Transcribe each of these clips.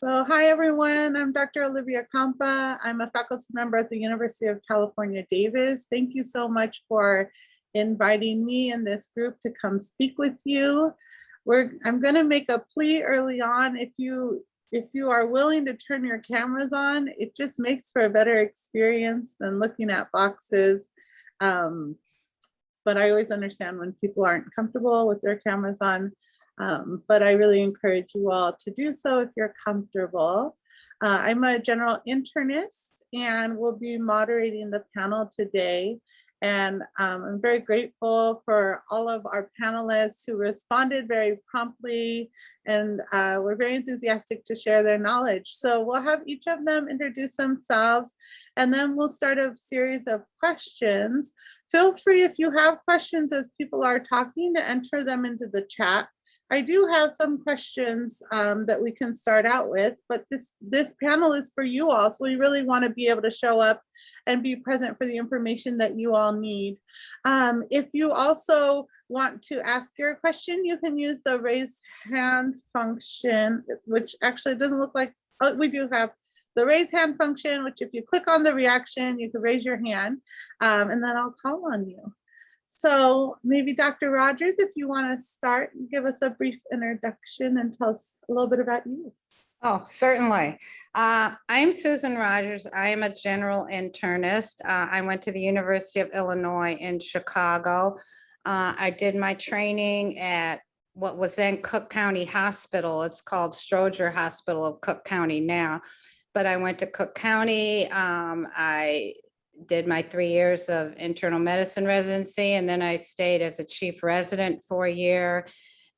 So hi everyone, I'm Dr. Olivia Campa. I'm a faculty member at the University of California, Davis. Thank you so much for inviting me and this group to come speak with you. I'm going to make a plea early on. If you are willing to turn your cameras on, it just makes for a better experience than looking at boxes. But I always understand when people aren't comfortable with their cameras on. But I really encourage you all to do so if you're comfortable. I'm a general internist and will be moderating the panel today. And I'm very grateful for all of our panelists who responded very promptly and were very enthusiastic to share their knowledge. So we'll have each of them introduce themselves, and then we'll start a series of questions. Feel free, if you have questions as people are talking, to enter them into the chat. I do have some questions that we can start out with, but this panel is for you all. So we really want to be able to show up and be present for the information that you all need. If you also want to ask your question, you can use the raise hand function, which actually doesn't look like, oh, we do have the raise hand function, which if you click on the reaction, you can raise your hand and then I'll call on you. So maybe Dr. Rogers, if you want to start, give us a brief introduction and tell us a little bit about you. Oh, certainly. I'm Susan Rogers. I am a general internist. I went to the University of Illinois in Chicago. I did my training at what was then Cook County Hospital. It's called Stroger Hospital of Cook County now. But I went to Cook County. I did my 3 years of internal medicine residency, and then I stayed as a chief resident for a year.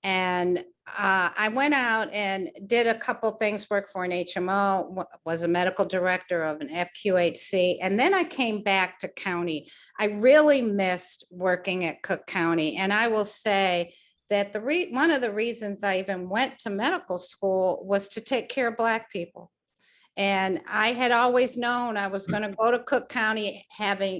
And I went out and did a couple things, worked for an HMO, was a medical director of an FQHC, and then I came back to county. I really missed working at Cook County, and I will say that one of the reasons I even went to medical school was to take care of Black people. And I had always known I was going to go to Cook County,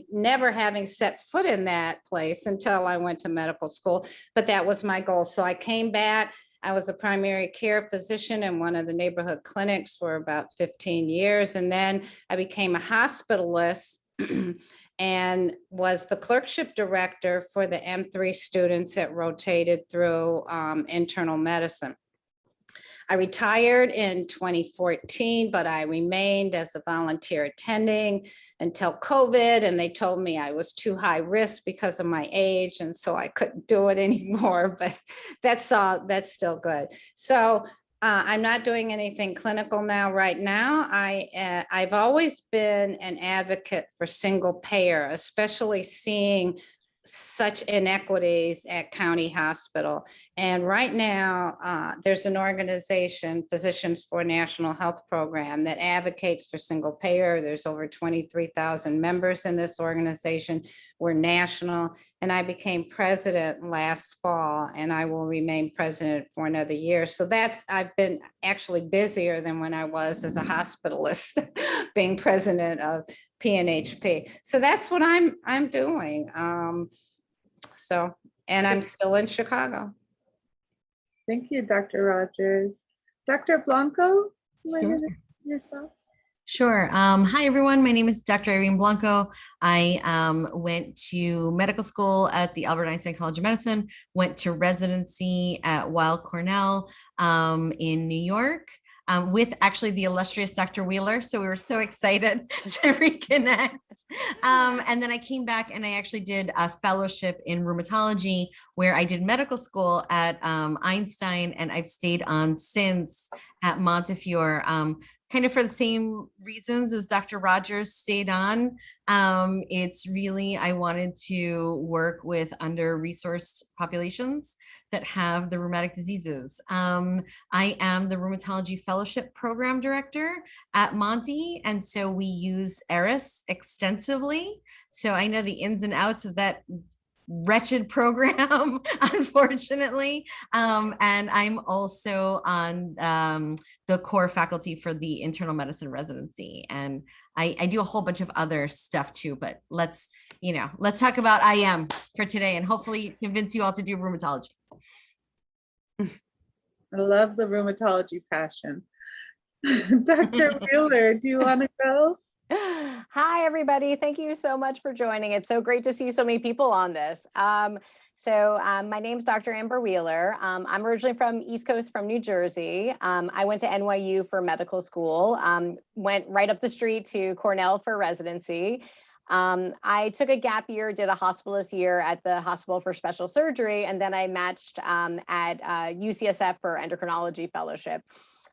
never having set foot in that place until I went to medical school. But that was my goal. So I came back. I was a primary care physician in one of the neighborhood clinics for about 15 years. And then I became a hospitalist and was the clerkship director for the M3 students that rotated through internal medicine. I retired in 2014, but I remained as a volunteer attending until COVID, and they told me I was too high risk because of my age, and so I couldn't do it anymore, but that's still good. So I'm not doing anything clinical now right now. I've always been an advocate for single payer, especially seeing such inequities at county hospital. And right now, there's an organization, Physicians for National Health Program, that advocates for single payer. There's over 23,000 members in this organization. We're national, and I became president last fall, and I will remain president for another year. So I've been actually busier than when I was as a hospitalist, being president of PNHP. So that's what I'm doing. And I'm still in Chicago. Thank you, Dr. Rogers. Dr. Blanco, yourself? Sure. Hi, everyone. My name is Dr. Irene Blanco. I went to medical school at the Albert Einstein College of Medicine, went to residency at Weill Cornell in New York. With actually the illustrious Dr. Wheeler. So we were so excited to reconnect. And then I came back and I actually did a fellowship in rheumatology where I did medical school at Einstein, and I've stayed on since at Montefiore, kind of for the same reasons as Dr. Rogers stayed on. It's really, I wanted to work with under-resourced populations that have the rheumatic diseases. I am the Rheumatology Fellowship Program Director at Monty, and so we use ERIS extensively. So I know the ins and outs of that wretched program, unfortunately. And I'm also on the core faculty for the internal medicine residency. And I do a whole bunch of other stuff too, but let's talk about IM for today and hopefully convince you all to do rheumatology. I love the rheumatology passion. Dr. Wheeler, do you want to go? Hi, everybody. Thank you so much for joining. It's so great to see so many people on this. My name's Dr. Amber Wheeler. I'm originally from East Coast, from New Jersey. I went to NYU for medical school, went right up the street to Cornell for residency. I took a gap year, did a hospitalist year at the Hospital for Special Surgery, and then I matched at UCSF for endocrinology fellowship.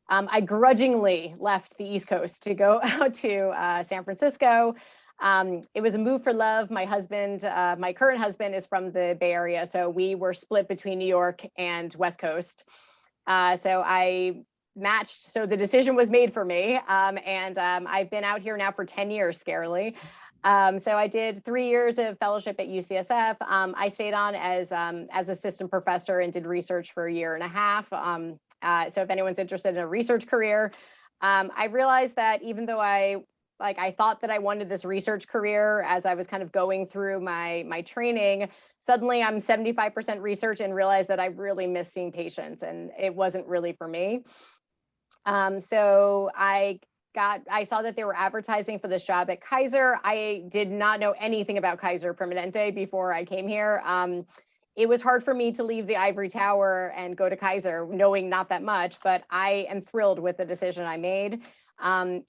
I grudgingly left the East Coast to go out to San Francisco. It was a move for love. My husband, my current husband, is from the Bay Area, so we were split between New York and West Coast. So I matched, so the decision was made for me, and I've been out here now for 10 years, scarily. So I did 3 years of fellowship at UCSF. I stayed on as assistant professor and did research for a year and a half. So if anyone's interested in a research career, I realized that even though I thought that I wanted this research career as I was kind of going through my training, suddenly I'm 75% research and realized that I really miss seeing patients, and it wasn't really for me. So I saw that they were advertising for this job at Kaiser. I did not know anything about Kaiser Permanente before I came here. It was hard for me to leave the ivory tower and go to Kaiser, knowing not that much, but I am thrilled with the decision I made.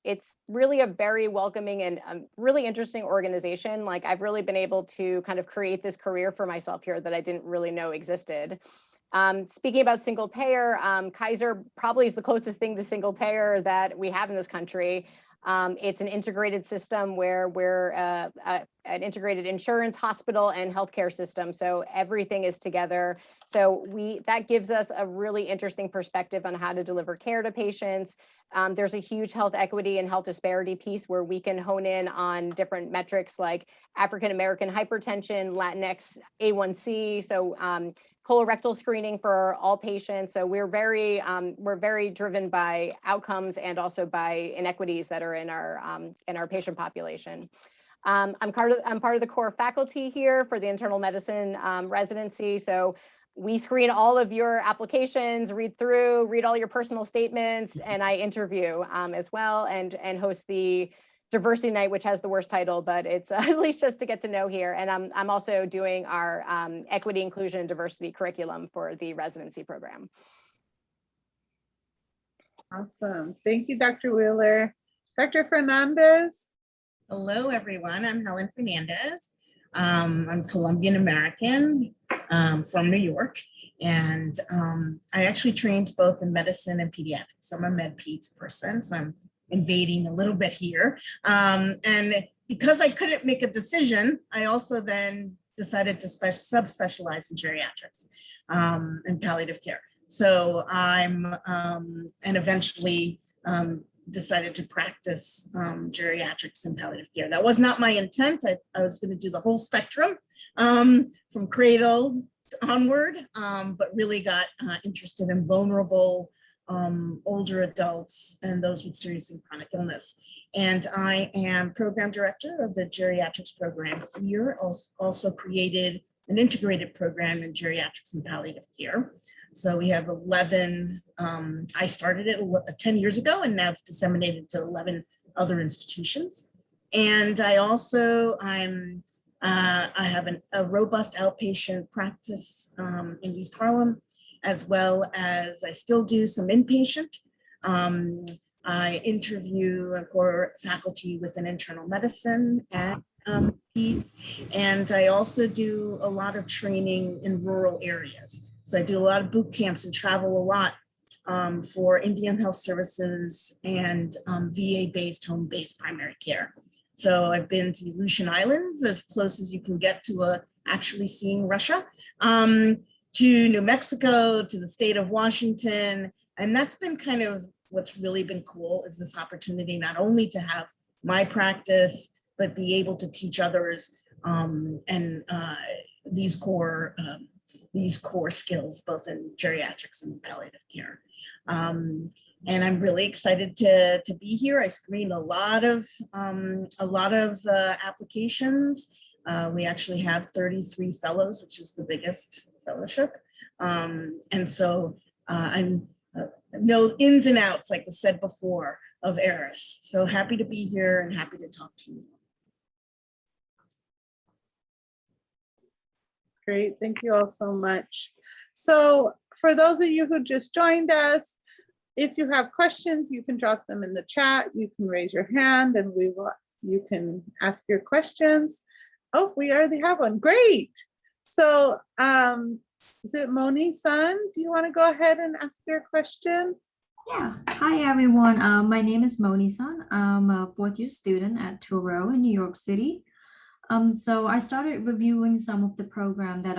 It's really a very welcoming and really interesting organization. Like, I've really been able to kind of create this career for myself here that I didn't really know existed. Speaking about single payer, Kaiser probably is the closest thing to single payer that we have in this country. It's an integrated system where we're an integrated insurance, hospital, and healthcare system. So everything is together. So that gives us a really interesting perspective on how to deliver care to patients. There's a huge health equity and health disparity piece where we can hone in on different metrics like African American hypertension, Latinx A1C. So colorectal screening for all patients. So we're very driven by outcomes and also by inequities that are in our patient population. I'm part of the core faculty here for the internal medicine residency. So we screen all of your applications, read all your personal statements, and I interview as well, and host the diversity night, which has the worst title, but it's at least just to get to know here. And I'm also doing our equity, inclusion, and diversity curriculum for the residency program. Awesome. Thank you, Dr. Wheeler. Dr. Fernandez. Hello, everyone. I'm Helen Fernandez. I'm Colombian American from New York, and I actually trained both in medicine and pediatrics. So I'm a med peds person, so I'm invading a little bit here. And because I couldn't make a decision, I also then decided to subspecialize in geriatrics and palliative care. So and eventually decided to practice geriatrics and palliative care. That was not my intent. I was going to do the whole spectrum from cradle onward, but really got interested in vulnerable older adults and those with serious and chronic illness. And I am program director of the geriatrics program here. Also created an integrated program in geriatrics and palliative care. So we have 11, I started it 10 years ago, and now it's disseminated to 11 other institutions. And I have a robust outpatient practice in East Harlem, as well as I still do some inpatient. I interview for faculty within internal medicine and peds, and I also do a lot of training in rural areas. So I do a lot of boot camps and travel a lot for Indian Health Services and VA-based, home-based primary care. So I've been to the Aleutian Islands, as close as you can get to actually seeing Russia, to New Mexico, to the state of Washington. And that's been kind of what's really been cool, is this opportunity not only to have my practice, but be able to teach others these core skills, both in geriatrics and palliative care. And I'm really excited to be here. I screened a lot of applications. We actually have 33 fellows, which is the biggest fellowship. And so I'm know ins and outs, like was said before, of Eris. So happy to be here and happy to talk to you. Great, thank you all so much. So for those of you who just joined us, if you have questions, you can drop them in the chat. You can raise your hand and you can ask your questions. Oh, we already have one, great. So is it Moni-san? Do you want to go ahead and ask your question? Yeah. Hi, everyone. My name is Moni-san. I'm a fourth-year student at Touro in New York City. So I started reviewing some of the program that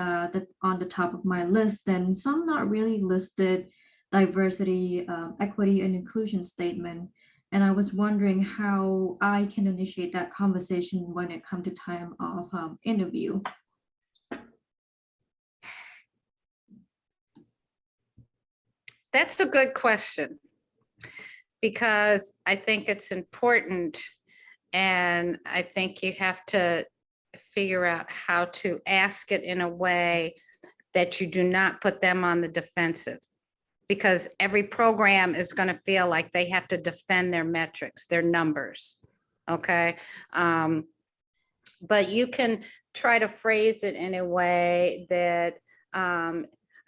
on the top of my list, and some not really listed diversity, equity, and inclusion statement. And I was wondering how I can initiate that conversation when it comes to time of interview. That's a good question, because I think it's important, and I think you have to figure out how to ask it in a way that you do not put them on the defensive, because every program is going to feel like they have to defend their metrics, their numbers. Okay. But you can try to phrase it in a way that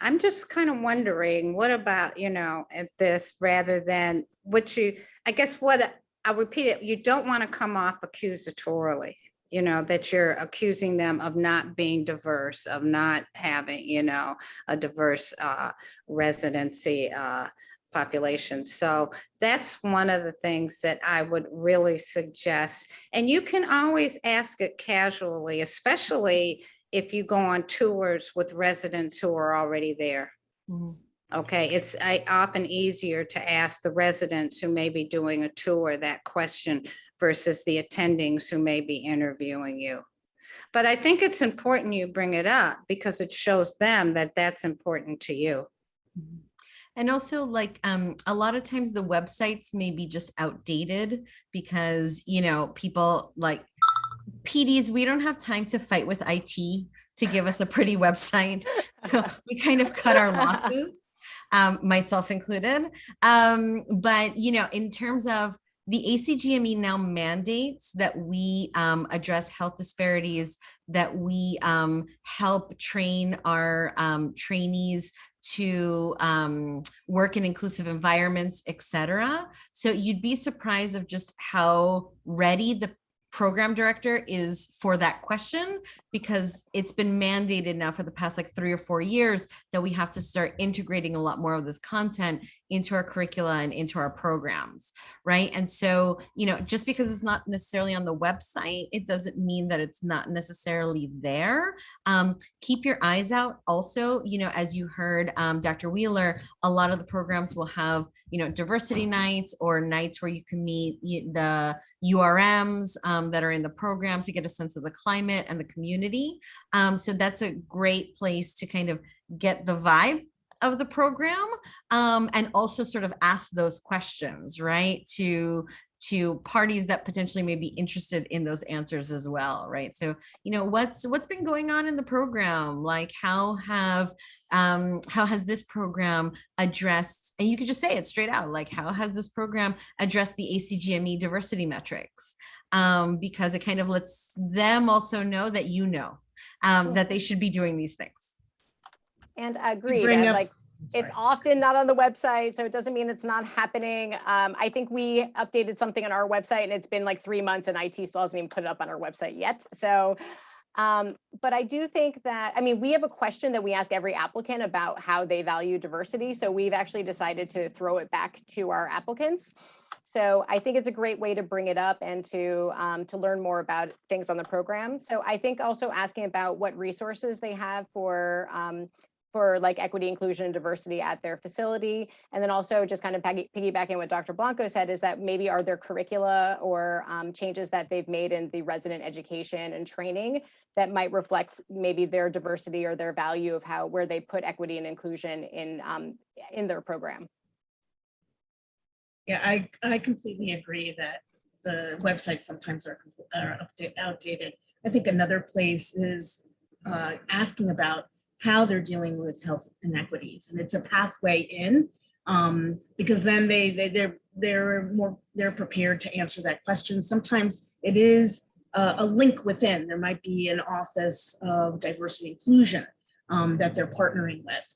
I'm just kind of wondering, what about, at this, rather than I'll repeat it. You don't want to come off accusatorily, that you're accusing them of not being diverse, of not having, a diverse residency population. So that's one of the things that I would really suggest. And you can always ask it casually, especially if you go on tours with residents who are already there. Mhm. Okay, it's often easier to ask the residents who may be doing a tour that question versus the attendings who may be interviewing you. But I think it's important you bring it up, because it shows them that that's important to you. And also, like, a lot of times the websites may be just outdated because, people like PDs, we don't have time to fight with IT to give us a pretty website. So we kind of cut our losses, myself included. But, in terms of the ACGME now mandates that we address health disparities, that we help train our trainees to work in inclusive environments, et cetera. So you'd be surprised of just how ready the program director is for that question, because it's been mandated now for the past like 3 or 4 years that we have to start integrating a lot more of this content into our curricula and into our programs, right? And so, just because it's not necessarily on the website, it doesn't mean that it's not necessarily there. Keep your eyes out also, as you heard Dr. Wheeler, a lot of the programs will have, diversity nights or nights where you can meet the URMs that are in the program to get a sense of the climate and the community. So that's a great place to kind of get the vibe of the program, and also sort of ask those questions, right, to parties that potentially may be interested in those answers as well, right? So, what's been going on in the program? Like, how has this program addressed, and you could just say it straight out, like, how has this program addressed the ACGME diversity metrics? Because it kind of lets them also know that that they should be doing these things. And agreed, it's often not on the website, so it doesn't mean it's not happening. I think we updated something on our website and it's been like 3 months and IT still hasn't even put it up on our website yet. So, but I do think that, we have a question that we ask every applicant about how they value diversity. So we've actually decided to throw it back to our applicants. So I think it's a great way to bring it up and to learn more about things on the program. So I think also asking about what resources they have for like equity, inclusion, and diversity at their facility. And then also just kind of piggybacking what Dr. Blanco said is that maybe are there curricula or changes that they've made in the resident education and training that might reflect maybe their diversity or their value of where they put equity and inclusion in their program. Yeah, I completely agree that the websites sometimes are outdated. I think another place is asking about how they're dealing with health inequities. And it's a pathway in because then they're prepared to answer that question. Sometimes it is a link within. There might be an office of diversity inclusion that they're partnering with,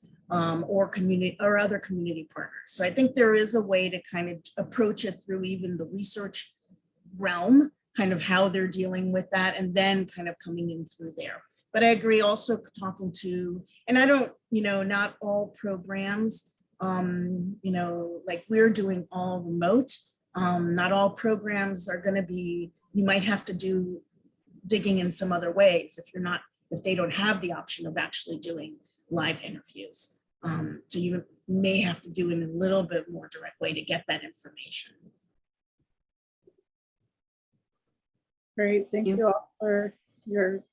or community or other community partners. So I think there is a way to kind of approach it through even the research realm, kind of how they're dealing with that, and then kind of coming in through there. But I agree also talking to, and I don't, not all programs, like we're doing all remote. Not all programs are going to be, you might have to do digging in some other ways if they don't have the option of actually doing live interviews. So you may have to do it in a little bit more direct way to get that information. Great, thank you all for your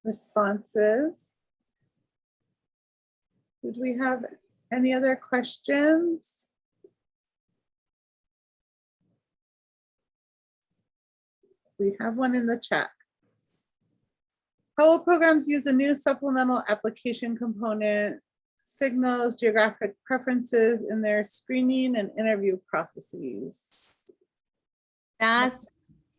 responses. Did we have any other questions? We have one in the chat. How will programs use a new supplemental application component, signals, geographic preferences in their screening and interview processes? That's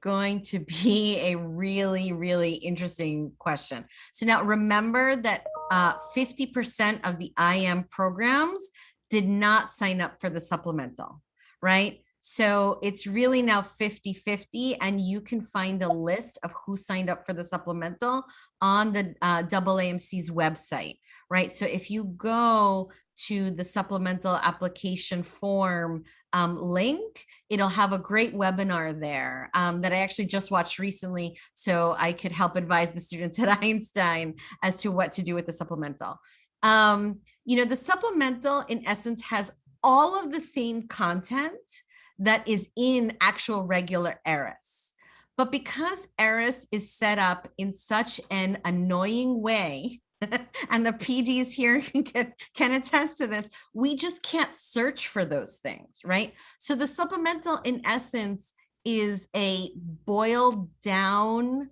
going to be a really, really interesting question. So now remember that 50% of the IM programs did not sign up for the supplemental, right? So it's really now 50-50, and you can find a list of who signed up for the supplemental on the AAMC's website, right? So if you go to the supplemental application form link, it'll have a great webinar there that I actually just watched recently, so I could help advise the students at Einstein as to what to do with the supplemental. The supplemental in essence has all of the same content that is in actual regular ERIS. But because ERIS is set up in such an annoying way, and the PDs here can attest to this, we just can't search for those things, right? So the supplemental in essence is a boiled down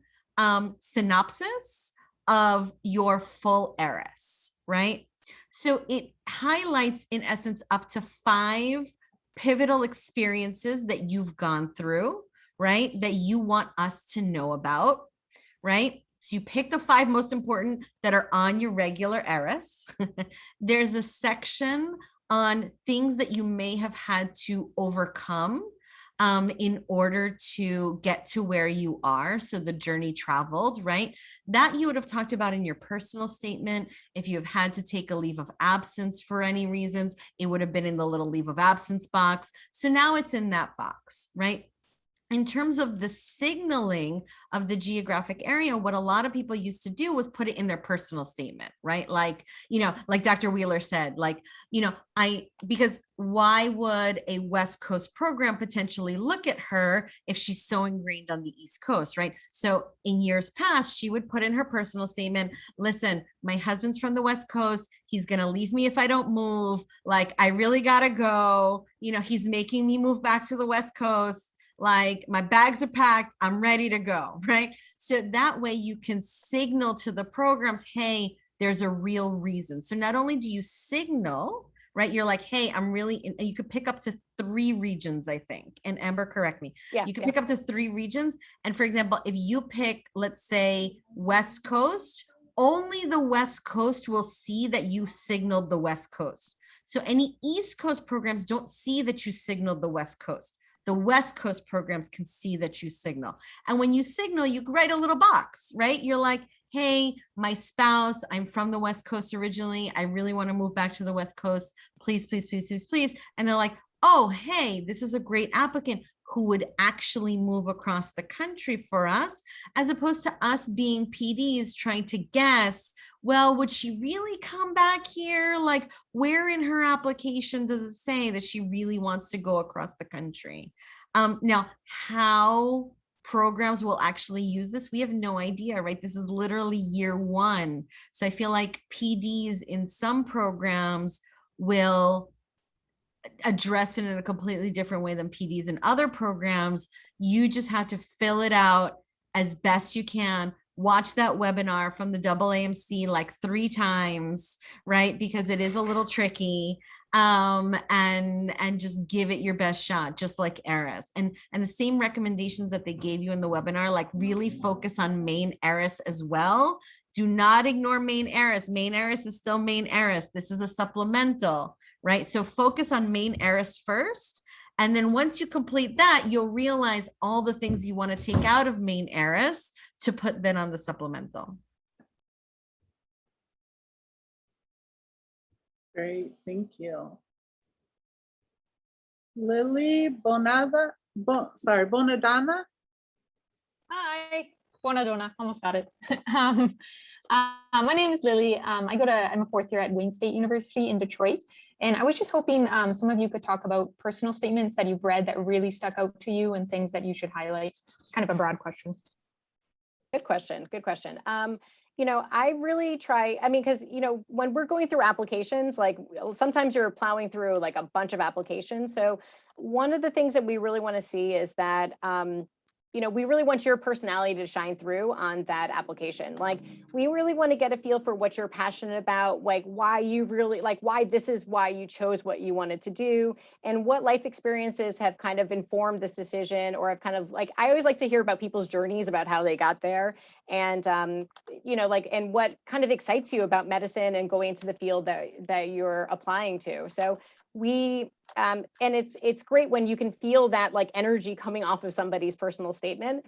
synopsis of your full ERIS, right? So it highlights in essence up to 5 pivotal experiences that you've gone through, right? That you want us to know about, right? So you pick the 5 most important that are on your regular ERIS. There's a section on things that you may have had to overcome in order to get to where you are. So the journey traveled, right? That you would have talked about in your personal statement. If you have had to take a leave of absence for any reasons, it would have been in the little leave of absence box. So now it's in that box, right? In terms of the signaling of the geographic area, what a lot of people used to do was put it in their personal statement, right? Like, like Dr. Wheeler said, because why would a West Coast program potentially look at her if she's so ingrained on the East Coast, right? So in years past, she would put in her personal statement, listen, my husband's from the West Coast. He's going to leave me if I don't move. Like, I really got to go. He's making me move back to the West Coast. Like, my bags are packed, I'm ready to go, right? So that way you can signal to the programs, hey, there's a real reason. So not only do you signal, right? You're like, hey, I'm really, and you could pick up to 3 regions, I think. And Amber, correct me. Yeah, you could pick up to 3 regions. And for example, if you pick, let's say, West Coast, only the West Coast will see that you signaled the West Coast. So any East Coast programs don't see that you signaled the West Coast. The West Coast programs can see that you signal. And when you signal, you write a little box, right? You're like, hey, my spouse, I'm from the West Coast originally. I really want to move back to the West Coast. Please, please, please, please, please. And they're like, oh, hey, this is a great applicant who would actually move across the country for us, as opposed to us being PDs trying to guess, well, would she really come back here? Like, where in her application does it say that she really wants to go across the country? Now, how programs will actually use this, we have no idea, right? This is literally year 1. So I feel like PDs in some programs will address it in a completely different way than PDs in other programs. You just have to fill it out as best you can, watch that webinar from the AAMC like 3 times, right? Because it is a little tricky. And just give it your best shot, just like Eris. And the same recommendations that they gave you in the webinar, like really focus on main Eris as well. Do not ignore main Eris. Main Eris is still main Eris. This is a supplemental, right? So focus on main Eris first. And then once you complete that, you'll realize all the things you want to take out of main Eris to put then on the supplemental. Great, thank you. Lily Bonadana. Hi, Bonadona, almost got it. My name is Lily. I'm a 4th year at Wayne State University in Detroit. And I was just hoping some of you could talk about personal statements that you've read that really stuck out to you and things that you should highlight. Kind of a broad question. Good question. Good question. You know, I really try, I mean, because, you know, when we're going through applications, like sometimes you're plowing through like a bunch of applications. So one of the things that we really want to see is that, you know, we really want your personality to shine through on that application. Like, we really want to get a feel for what you're passionate about, like why you really, like why this is why you chose what you wanted to do, and what life experiences have kind of informed this decision, or have kind of like, I always like to hear about people's journeys about how they got there. And, you know, like, and what kind of excites you about medicine and going into the field that you're applying to. So we, and it's great when you can feel that like energy coming off of somebody's personal statement.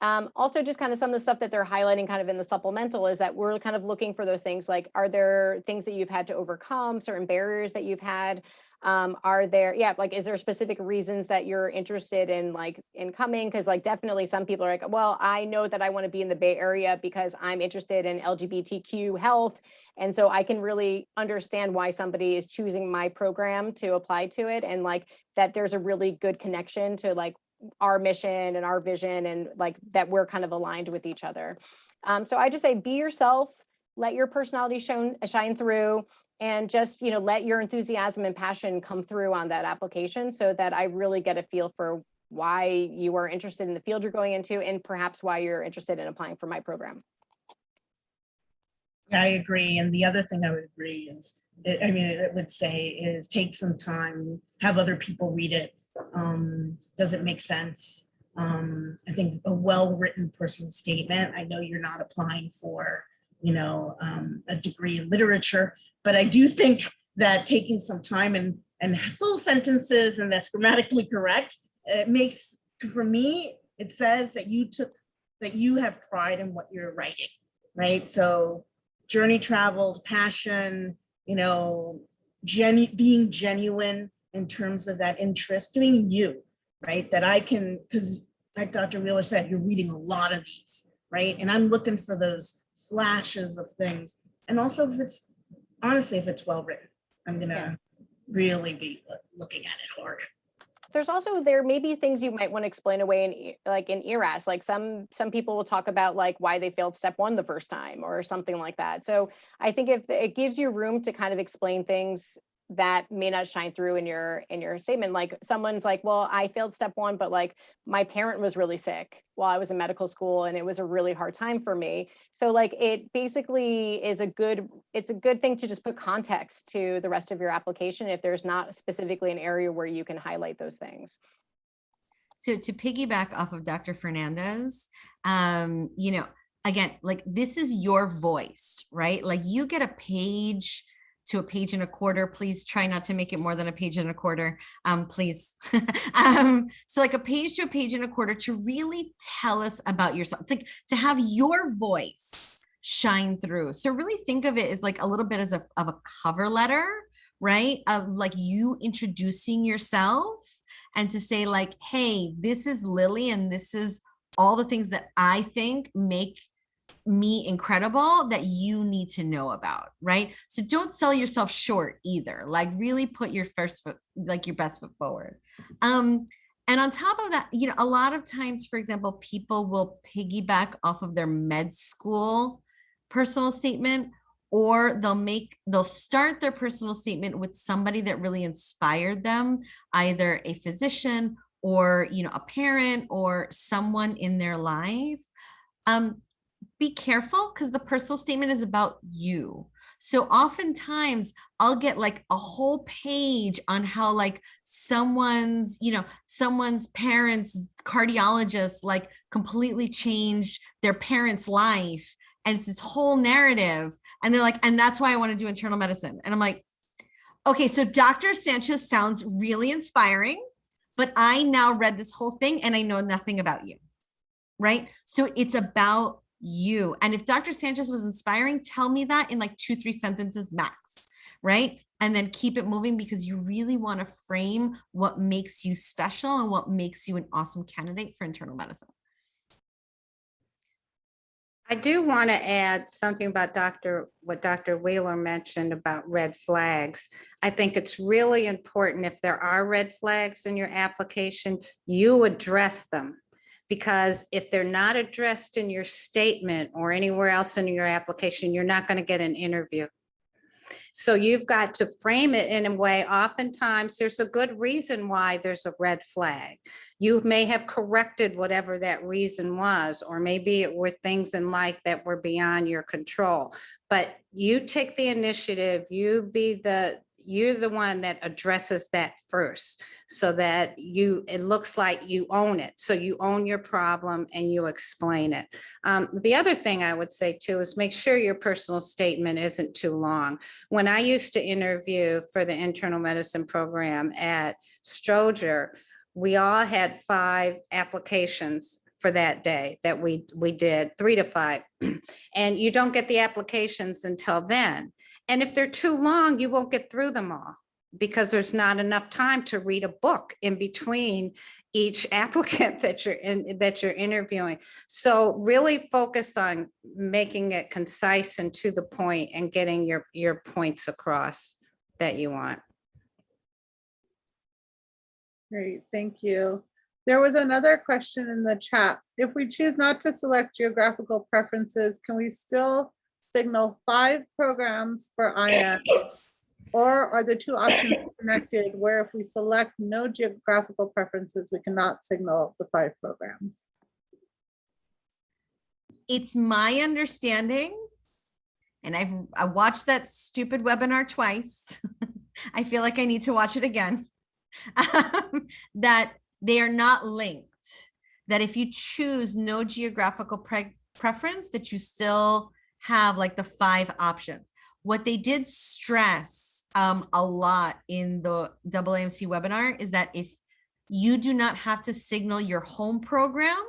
Also, just kind of some of the stuff that they're highlighting kind of in the supplemental is that we're kind of looking for those things like, are there things that you've had to overcome, certain barriers that you've had? Are there, yeah, like, is there specific reasons that you're interested in like in coming? Because like definitely some people are like, well, I know that I want to be in the Bay Area because I'm interested in LGBTQ health. And so I can really understand why somebody is choosing my program to apply to it. And like that there's a really good connection to like our mission and our vision, and like that we're kind of aligned with each other. So I just say, be yourself, let your personality shine through, and just, you know, let your enthusiasm and passion come through on that application, so that I really get a feel for why you are interested in the field you're going into, and perhaps why you're interested in applying for my program. I agree. And the other thing I would agree is, I would say is take some time, have other people read it. Does it make sense? I think a well-written personal statement, I know you're not applying for, you know, a degree in literature, but I do think that taking some time and full sentences, and that's grammatically correct, it makes, for me, it says that you have pride in what you're writing, right? So journey traveled, passion, you know, being genuine in terms of that interest, doing you, right? That I can, because like Dr. Wheeler said, you're reading a lot of these, right? And I'm looking for those flashes of things. And also if it's, honestly, if it's well written, I'm gonna really be looking at it hard. There's also, there may be things you might want to explain away in ERAS, like some people will talk about like why they failed step 1 the first time or something like that. So I think if it gives you room to kind of explain things that may not shine through in your statement, like someone's like, well, I failed step 1, but like my parent was really sick while I was in medical school and it was a really hard time for me. So like it basically is it's a good thing to just put context to the rest of your application if there's not specifically an area where you can highlight those things. So to piggyback off of Dr. Fernandez, you know, again, like this is your voice, right? Like you get a page to a page and a quarter. Please try not to make it more than a page and a quarter, please. So like a page to a page and a quarter to really tell us about yourself. It's like to have your voice shine through. So really think of it as like a little bit as of a cover letter, right? Of like you introducing yourself and to say like, hey, this is Lily and this is all the things that I think make me incredible that you need to know about, right? So don't sell yourself short either. Like really put your first foot, like your best foot forward. And on top of that, you know, a lot of times, for example, people will piggyback off of their med school personal statement, or they'll start their personal statement with somebody that really inspired them, either a physician or, you know, a parent or someone in their life. be careful because the personal statement is about you. So oftentimes I'll get like a whole page on how like someone's, someone's parents, cardiologist, like completely changed their parents' life. And it's this whole narrative. And they're like, and that's why I want to do internal medicine. And I'm like, okay, so Dr. Sanchez sounds really inspiring, but I now read this whole thing and I know nothing about you, right? So it's about you. And if Dr. Sanchez was inspiring, tell me that in like 2-3 sentences max, right? And then keep it moving because you really want to frame what makes you special and what makes you an awesome candidate for internal medicine. I do want to add something about what Dr. Wheeler mentioned about red flags. I think it's really important if there are red flags in your application, you address them. Because if they're not addressed in your statement or anywhere else in your application, you're not going to get an interview. So you've got to frame it in a way. Oftentimes there's a good reason why there's a red flag. You may have corrected whatever that reason was, or maybe it were things in life that were beyond your control, but you take the initiative, you're the one that addresses that first so that it looks like you own it. So you own your problem and you explain it. The other thing I would say too is make sure your personal statement isn't too long. When I used to interview for the internal medicine program at Stroger, we all had 5 applications for that day that we did, 3 to 5, and you don't get the applications until then. And if they're too long, you won't get through them all because there's not enough time to read a book in between each applicant that you're interviewing. So really focus on making it concise and to the point and getting your points across that you want. Great, thank you. There was another question in the chat. If we choose not to select geographical preferences, can we still signal 5 programs for IM? Or are the 2 options connected where if we select no geographical preferences, we cannot signal the 5 programs? It's my understanding, and I watched that stupid webinar twice. I feel like I need to watch it again. That they are not linked. That if you choose no geographical preference, that you still have like the 5 options. What they did stress a lot in the AAMC webinar is that if you do not have to signal your home program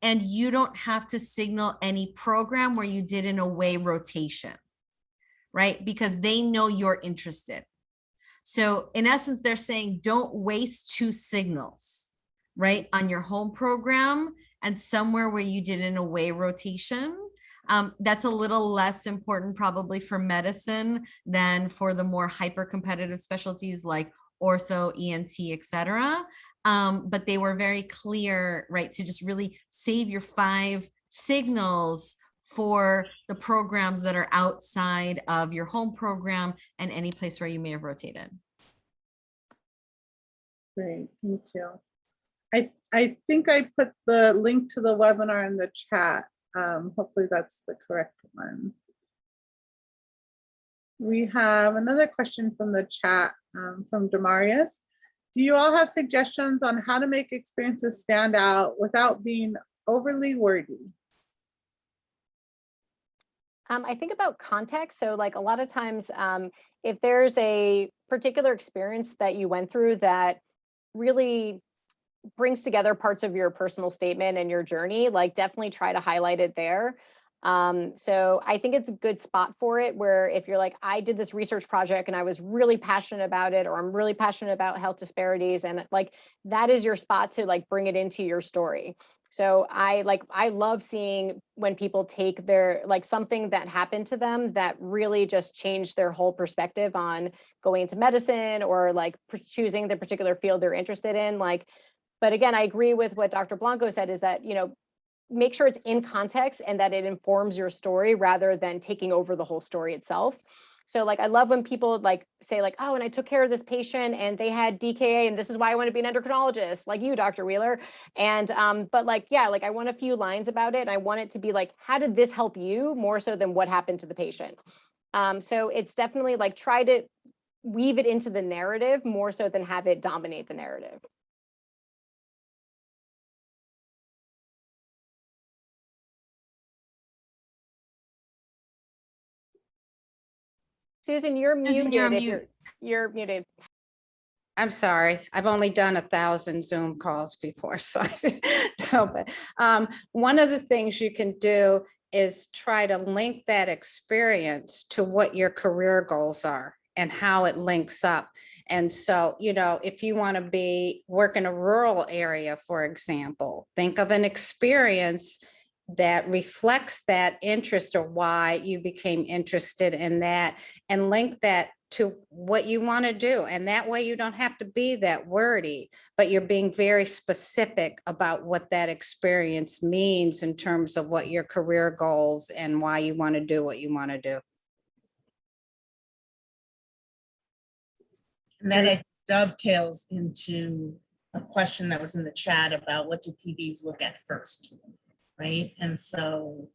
and you don't have to signal any program where you did an away rotation, right? Because they know you're interested. So in essence, they're saying don't waste 2 signals, right? On your home program and somewhere where you did an away rotation. That's a little less important probably for medicine than for the more hyper competitive specialties like ortho, ENT, etc. But they were very clear, right, to just really save your 5 signals for the programs that are outside of your home program and any place where you may have rotated. Great, thank you. I think I put the link to the webinar in the chat. Hopefully that's the correct one. We have another question from the chat from Demarius. Do you all have suggestions on how to make experiences stand out without being overly wordy? I think about context. So like a lot of times, if there's a particular experience that you went through that really brings together parts of your personal statement and your journey, like definitely try to highlight it there. So I think it's a good spot for it where if you're like, I did this research project and I was really passionate about it, or I'm really passionate about health disparities, and like that is your spot to like bring it into your story. So I love seeing when people take their like something that happened to them that really just changed their whole perspective on going into medicine or like choosing the particular field they're interested in. Like, but again, I agree with what Dr. Blanco said is that, make sure it's in context and that it informs your story rather than taking over the whole story itself. So like, I love when people like say like, oh, and I took care of this patient and they had DKA and this is why I want to be an endocrinologist, like you, Dr. Wheeler. And, but like, yeah, like I want a few lines about it. And I want it to be like, how did this help you more so than what happened to the patient? So it's definitely like, try to weave it into the narrative more so than have it dominate the narrative. Susan, you're Susan, muted. you're on If mute. you're muted. I'm sorry, I've only done 1,000 Zoom calls before, so I didn't know, but one of the things you can do is try to link that experience to what your career goals are and how it links up. And so, you know, if you want to work in a rural area, for example, think of an experience that reflects that interest or why you became interested in that, and link that to what you want to do. And that way you don't have to be that wordy, but you're being very specific about what that experience means in terms of what your career goals and why you want to do what you want to do. And that dovetails into a question that was in the chat about what do PDs look at first, right? And so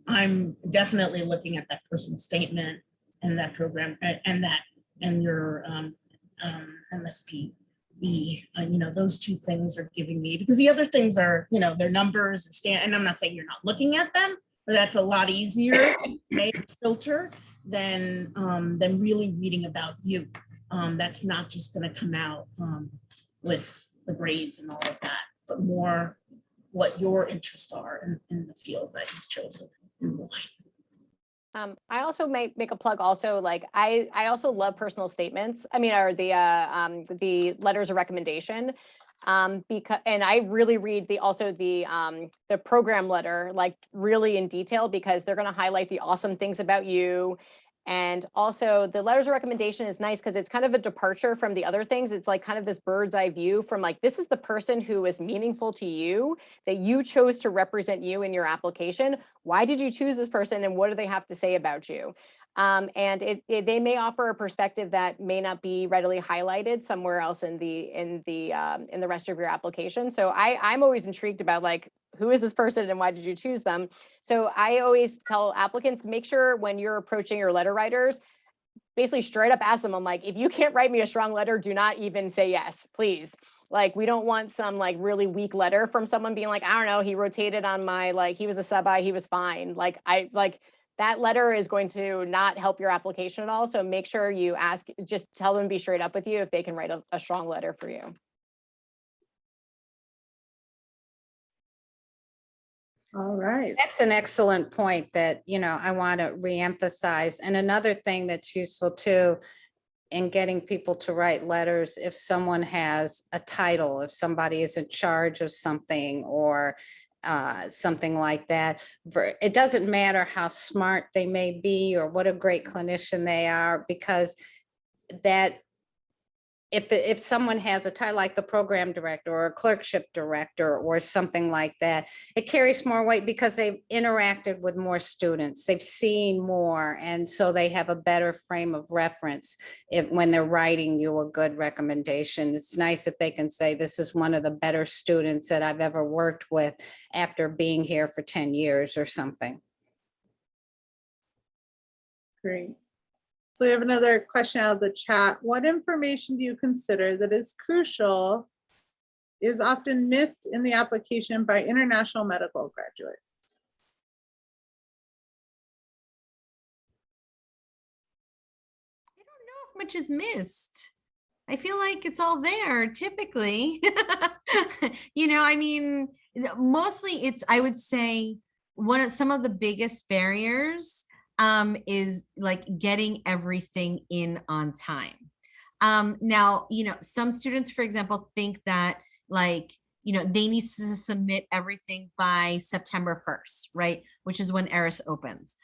I'm definitely looking at that personal statement and that program and your MSP. You know, those two things are giving me, because the other things are, you know, their numbers or and I'm not saying you're not looking at them, but that's a lot easier to filter than really reading about you. That's not just going to come out with the grades and all of that, but more what your interests are in the field that you've chosen and why. I also make a plug also, like I also love personal statements. I mean, or the letters of recommendation, because, and I really read the program letter, like really in detail, because they're going to highlight the awesome things about you. And also the letters of recommendation is nice because it's kind of a departure from the other things. It's like kind of this bird's eye view from like, this is the person who is meaningful to you, that you chose to represent you in your application. Why did you choose this person and what do they have to say about you? And they may offer a perspective that may not be readily highlighted somewhere else in the rest of your application. So I'm always intrigued about like, who is this person and why did you choose them? So I always tell applicants, make sure when you're approaching your letter writers, basically straight up ask them, I'm like, if you can't write me a strong letter, do not even say yes, please. Like, we don't want some like really weak letter from someone being like, I don't know, he rotated on my, like, he was a sub-I, he was fine. Like, that letter is going to not help your application at all. So make sure you ask, just tell them to be straight up with you if they can write a strong letter for you. All right. That's an excellent point that, you know, I want to reemphasize. And another thing that's useful too, in getting people to write letters, if someone has a title, if somebody is in charge of something or something like that, it doesn't matter how smart they may be or what a great clinician they are, because that if someone has a title like the program director or a clerkship director or something like that, it carries more weight because they've interacted with more students, they've seen more, and so they have a better frame of reference when they're writing you a good recommendation. It's nice if they can say, this is one of the better students that I've ever worked with after being here for 10 years or something. Great. So we have another question out of the chat. What information do you consider that is crucial, is often missed in the application by international medical graduates? I don't know if much is missed. I feel like it's all there typically. You know, I mean, mostly it's, I would say some of the biggest barriers is like getting everything in on time. Now, you know, some students, for example, think that like, you know, they need to submit everything by September 1st, right? Which is when ERIS opens.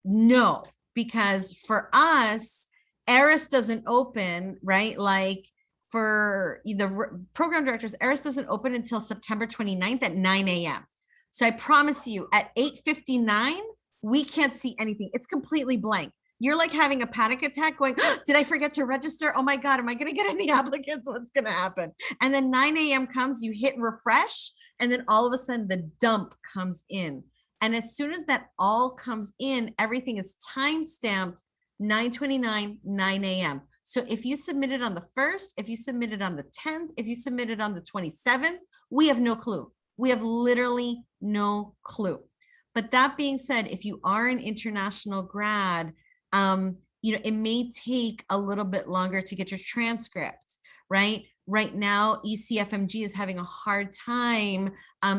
No, because for us, ERIS doesn't open, right? Like for the program directors, ERIS doesn't open until September 29th at 9 a.m. So I promise you at 8:59, we can't see anything. It's completely blank. you're like having a panic attack going, did I forget to register? Oh my God, am I going to get any applicants? What's going to happen? And then 9 a.m. comes, you hit refresh, and then all of a sudden the dump comes in. And as soon as that all comes in, everything is time-stamped 9:29, 9 a.m. So if you submit it on the 1st, if you submit it on the 10th, if you submit it on the 27th, we have no clue. We have literally no clue. But that being said, if you are an international grad, it may take a little bit longer to get your transcript, right? Right now, ECFMG is having a hard time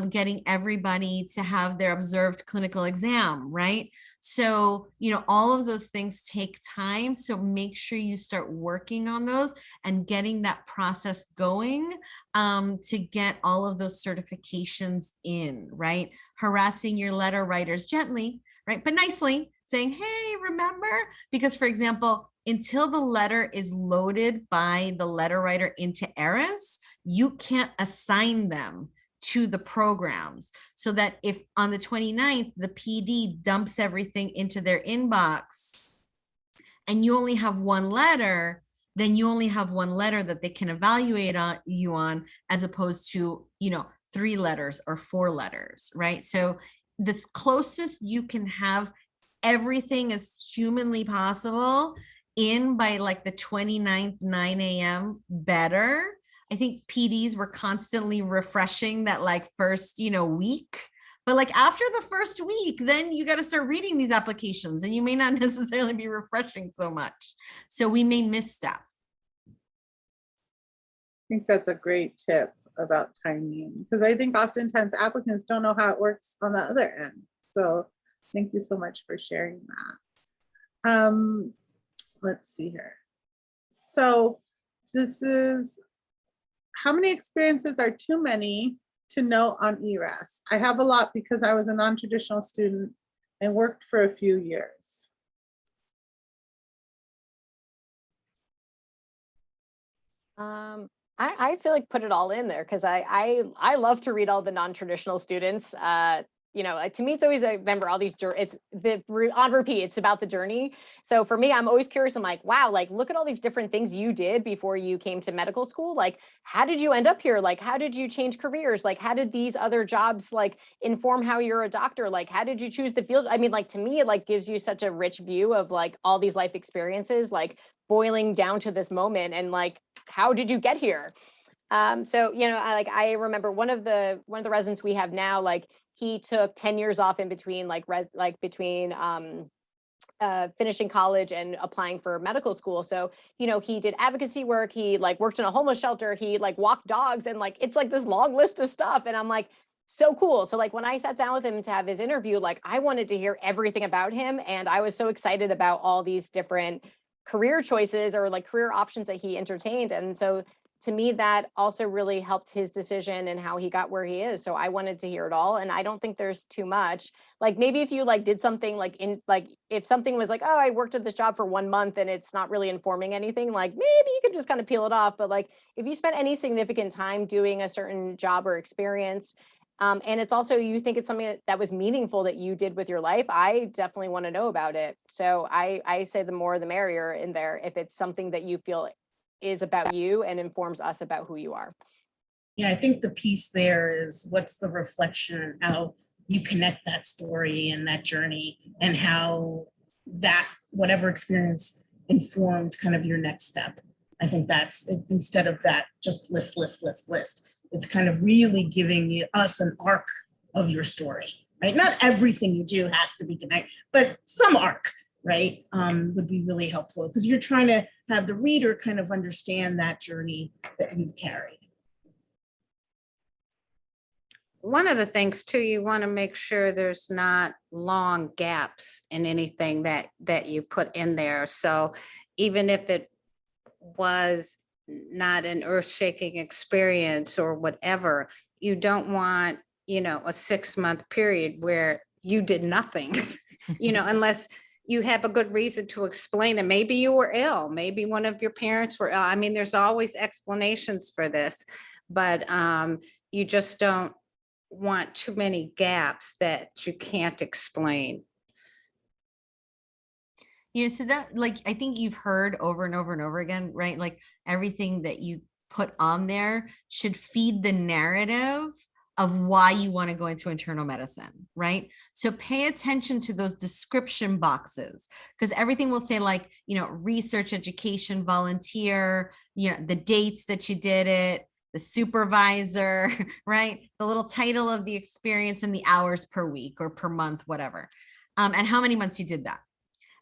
getting everybody to have their observed clinical exam, right? So, all of those things take time. So make sure you start working on those and getting that process going to get all of those certifications in, right? Harassing your letter writers gently, right? But nicely, saying, hey, remember? Because, for example, until the letter is loaded by the letter writer into ERIS, you can't assign them to the programs. So that if on the 29th, the PD dumps everything into their inbox and you only have one letter, then you only have one letter that they can evaluate you on, as opposed to, 3 letters or 4 letters, right? So the closest you can have everything as humanly possible in by like the 29th, 9 a.m. better. I think PDs were constantly refreshing that like first, week. But like after the first week, then you got to start reading these applications and you may not necessarily be refreshing so much. So we may miss stuff. I think that's a great tip about timing, because I think oftentimes applicants don't know how it works on the other end. So thank you so much for sharing that. Let's see here. So this is, how many experiences are too many to know on ERAS? I have a lot because I was a non-traditional student and worked for a few years. I feel like put it all in there, because I love to read all the non-traditional students. To me, it's always, I remember all these, it's on repeat, it's about the journey. So for me, I'm always curious. I'm like, wow, like, look at all these different things you did before you came to medical school. Like, how did you end up here? Like, how did you change careers? Like, how did these other jobs like inform how you're a doctor? Like, how did you choose the field? I mean, like, to me, it like gives you such a rich view of like all these life experiences, like boiling down to this moment, and like, how did you get here? I remember one of the residents we have now, like, he took 10 years off in between finishing college and applying for medical school. So, he did advocacy work. He like worked in a homeless shelter. He like walked dogs, and like, it's like this long list of stuff. And I'm like, so cool. So like when I sat down with him to have his interview, like I wanted to hear everything about him. And I was so excited about all these different career choices or like career options that he entertained. And so to me, that also really helped his decision and how he got where he is. So I wanted to hear it all. And I don't think there's too much. Like maybe if you like did something like if something was like, oh, I worked at this job for 1 month and it's not really informing anything, like maybe you could just kind of peel it off. But like if you spent any significant time doing a certain job or experience, and it's also, you think it's something that was meaningful that you did with your life, I definitely want to know about it. So I say the more the merrier in there, if it's something that you feel is about you and informs us about who you are. Yeah, I think the piece there is what's the reflection and how you connect that story and that journey, and how that whatever experience informed kind of your next step. I think that's, instead of that just list, it's kind of really giving us an arc of your story, right? Not everything you do has to be connected, but some arc, right, would be really helpful, because you're trying to have the reader kind of understand that journey that you've carried. One of the things too, you want to make sure there's not long gaps in anything that you put in there. So even if it was not an earth-shaking experience or whatever, you don't want, a 6-month period where you did nothing, unless you have a good reason to explain it. Maybe you were ill, maybe one of your parents were ill. I mean, there's always explanations for this, but you just don't want too many gaps that you can't explain. You know, so that, like, I think you've heard over and over and over again, right? Like everything that you put on there should feed the narrative of why you want to go into internal medicine, right? So pay attention to those description boxes, because everything will say, like, you know, research, education, volunteer, you know, the dates that you did it, the supervisor, right? The little title of the experience and the hours per week or per month, whatever. And how many months you did that.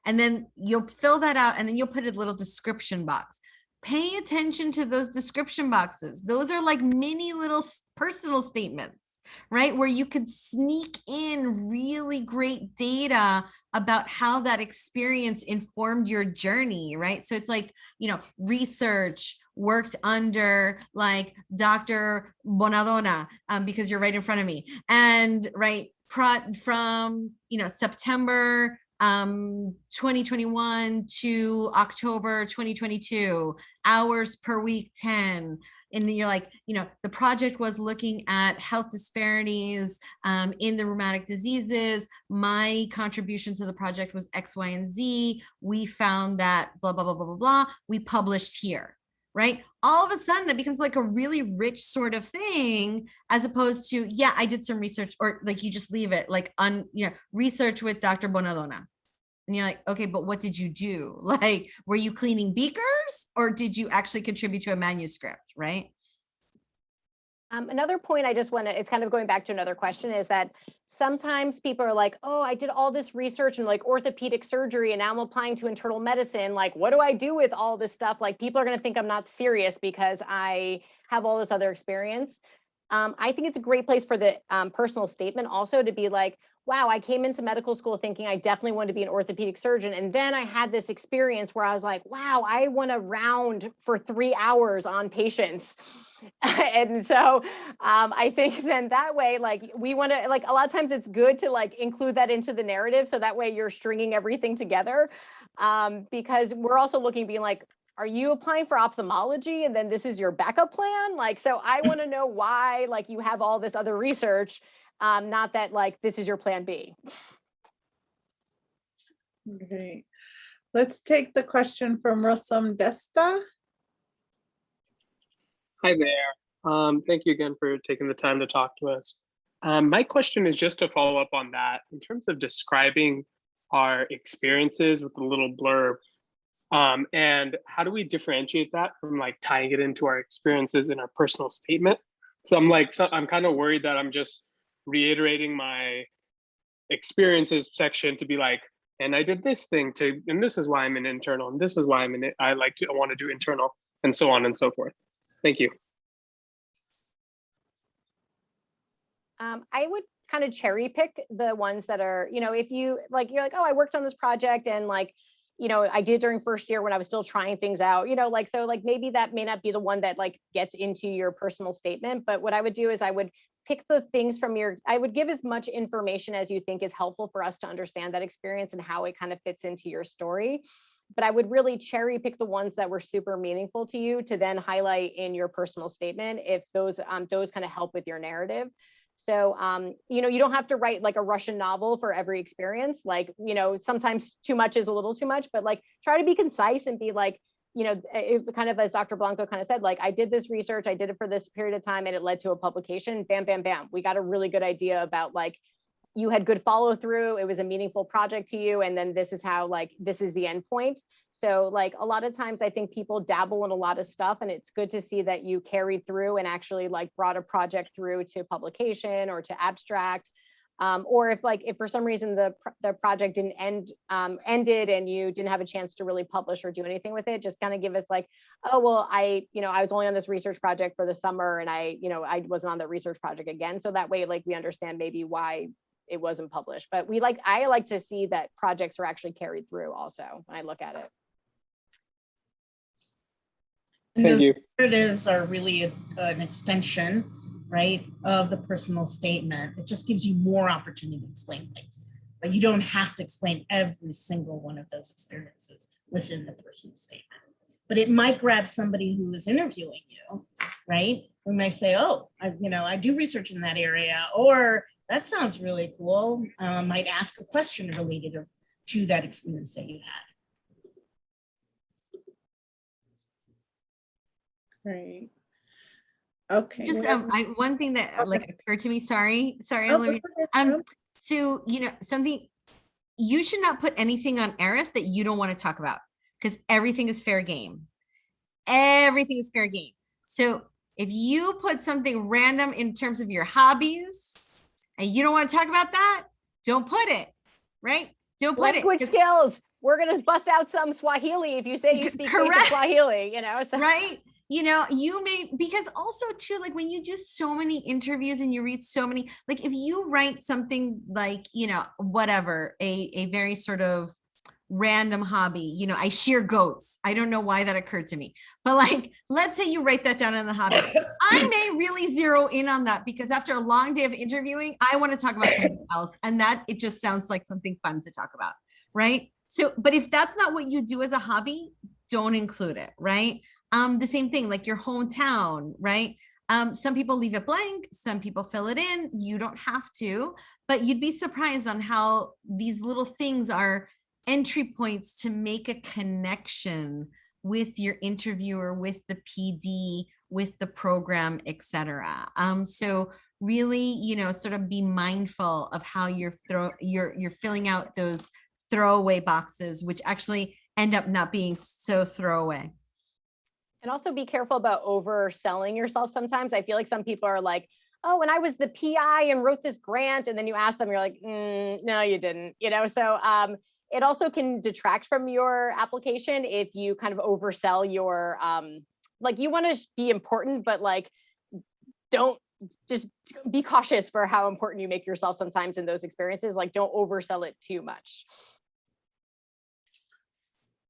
And then you'll fill that out and then you'll put a little description box. Pay attention to those description boxes. Those are like mini little personal statements, right? Where you could sneak in really great data about how that experience informed your journey, right? So it's like, you know, research, worked under like Dr. Bonadonna, because you're right in front of me. And right, from, you know, September 2021 to October 2022, hours per week 10. And then you're like, you know, the project was looking at health disparities in the rheumatic diseases. My contribution to the project was X, Y, and Z. We found that blah, blah, blah, blah, blah, blah. We published here, right? All of a sudden that becomes like a really rich sort of thing, as opposed to, yeah, I did some research, or like you just leave it like research with Dr. Bonadonna. And you're like, okay, but what did you do? Like, were you cleaning beakers or did you actually contribute to a manuscript, right? Another point I just want to, it's kind of going back to another question, is that sometimes people are like, oh, I did all this research in like orthopedic surgery and now I'm applying to internal medicine. Like, what do I do with all this stuff? Like, people are going to think I'm not serious because I have all this other experience. I think it's a great place for the personal statement also to be like, wow, I came into medical school thinking I definitely wanted to be an orthopedic surgeon. And then I had this experience where I was like, wow, I want to round for 3 hours on patients. And so I think then that way, like, we want to, like, a lot of times it's good to like include that into the narrative. So that way you're stringing everything together, because we're also looking, being like, are you applying for ophthalmology and then this is your backup plan? Like, so I want to know why, like, you have all this other research, not that like this is your plan B. Great. Let's take the question from Rosam Desta. Hi there. Thank you again for taking the time to talk to us. My question is just to follow up on that. In terms of describing our experiences with a little blurb, and how do we differentiate that from like tying it into our experiences in our personal statement? So I'm kind of worried that I'm just reiterating my experiences section to be like, and I did this thing too, and this is why I'm an internal, and this is why I'm in it. I want to do internal, and so on and so forth. Thank you. I would kind of cherry pick the ones that are, you know, if you like, you're like, oh, I worked on this project and like, you know, I did during first year when I was still trying things out, you know, like, so like maybe that may not be the one that like gets into your personal statement. But what I would do is I would pick the things from I would give as much information as you think is helpful for us to understand that experience and how it kind of fits into your story. But I would really cherry pick the ones that were super meaningful to you to then highlight in your personal statement if those kind of help with your narrative. So, you know, you don't have to write like a Russian novel for every experience. Like, you know, sometimes too much is a little too much, but like try to be concise and be like, you know, kind of as Dr. Blanco kind of said, like, I did this research, I did it for this period of time and it led to a publication, bam, bam, bam. We got a really good idea about like, you had good follow through, it was a meaningful project to you. And then this is how, like, this is the end point. So like a lot of times I think people dabble in a lot of stuff and it's good to see that you carried through and actually like brought a project through to publication or to abstract. Or if for some reason the project didn't ended and you didn't have a chance to really publish or do anything with it, just kind of give us like, oh, well, I was only on this research project for the summer and I wasn't on the research project again. So that way, like, we understand maybe why it wasn't published. But I like to see that projects are actually carried through also when I look at it. And Thank you. narratives are really an extension, right, of the personal statement. It just gives you more opportunity to explain things, but you don't have to explain every single one of those experiences within the personal statement. But it might grab somebody who is interviewing you, right? Who may say, oh, I do research in that area, or that sounds really cool. Might ask a question related to that experience that you had. Great. Okay. Just one thing that like occurred to me. Sorry, Oh, Olivia. So something, you should not put anything on Eris that you don't want to talk about, because everything is fair game. Everything is fair game. So if you put something random in terms of your hobbies and you don't want to talk about that, don't put it, right? Don't put Language it. skills. We're going to bust out some Swahili if you say you speak basic Swahili, so. Right. You may, because also too, like when you do so many interviews and you read so many, like if you write something like, whatever, a very sort of random hobby, I shear goats. I don't know why that occurred to me, but like, let's say you write that down in the hobby. I may really zero in on that because after a long day of interviewing, I want to talk about something else. And that it just sounds like something fun to talk about. Right. So, but if that's not what you do as a hobby, don't include it. Right. The same thing, like your hometown, right? Some people leave it blank, some people fill it in. You don't have to, but you'd be surprised on how these little things are entry points to make a connection with your interviewer, with the PD, with the program, etc. So really, sort of be mindful of how you're filling out those throwaway boxes, which actually end up not being so throwaway. And also be careful about overselling yourself sometimes. I feel like some people are like, oh, and I was the PI and wrote this grant. And then you ask them, you're like, no, you didn't, So it also can detract from your application if you kind of oversell your, like you want to be important, but like, don't just be cautious for how important you make yourself sometimes in those experiences. Like don't oversell it too much.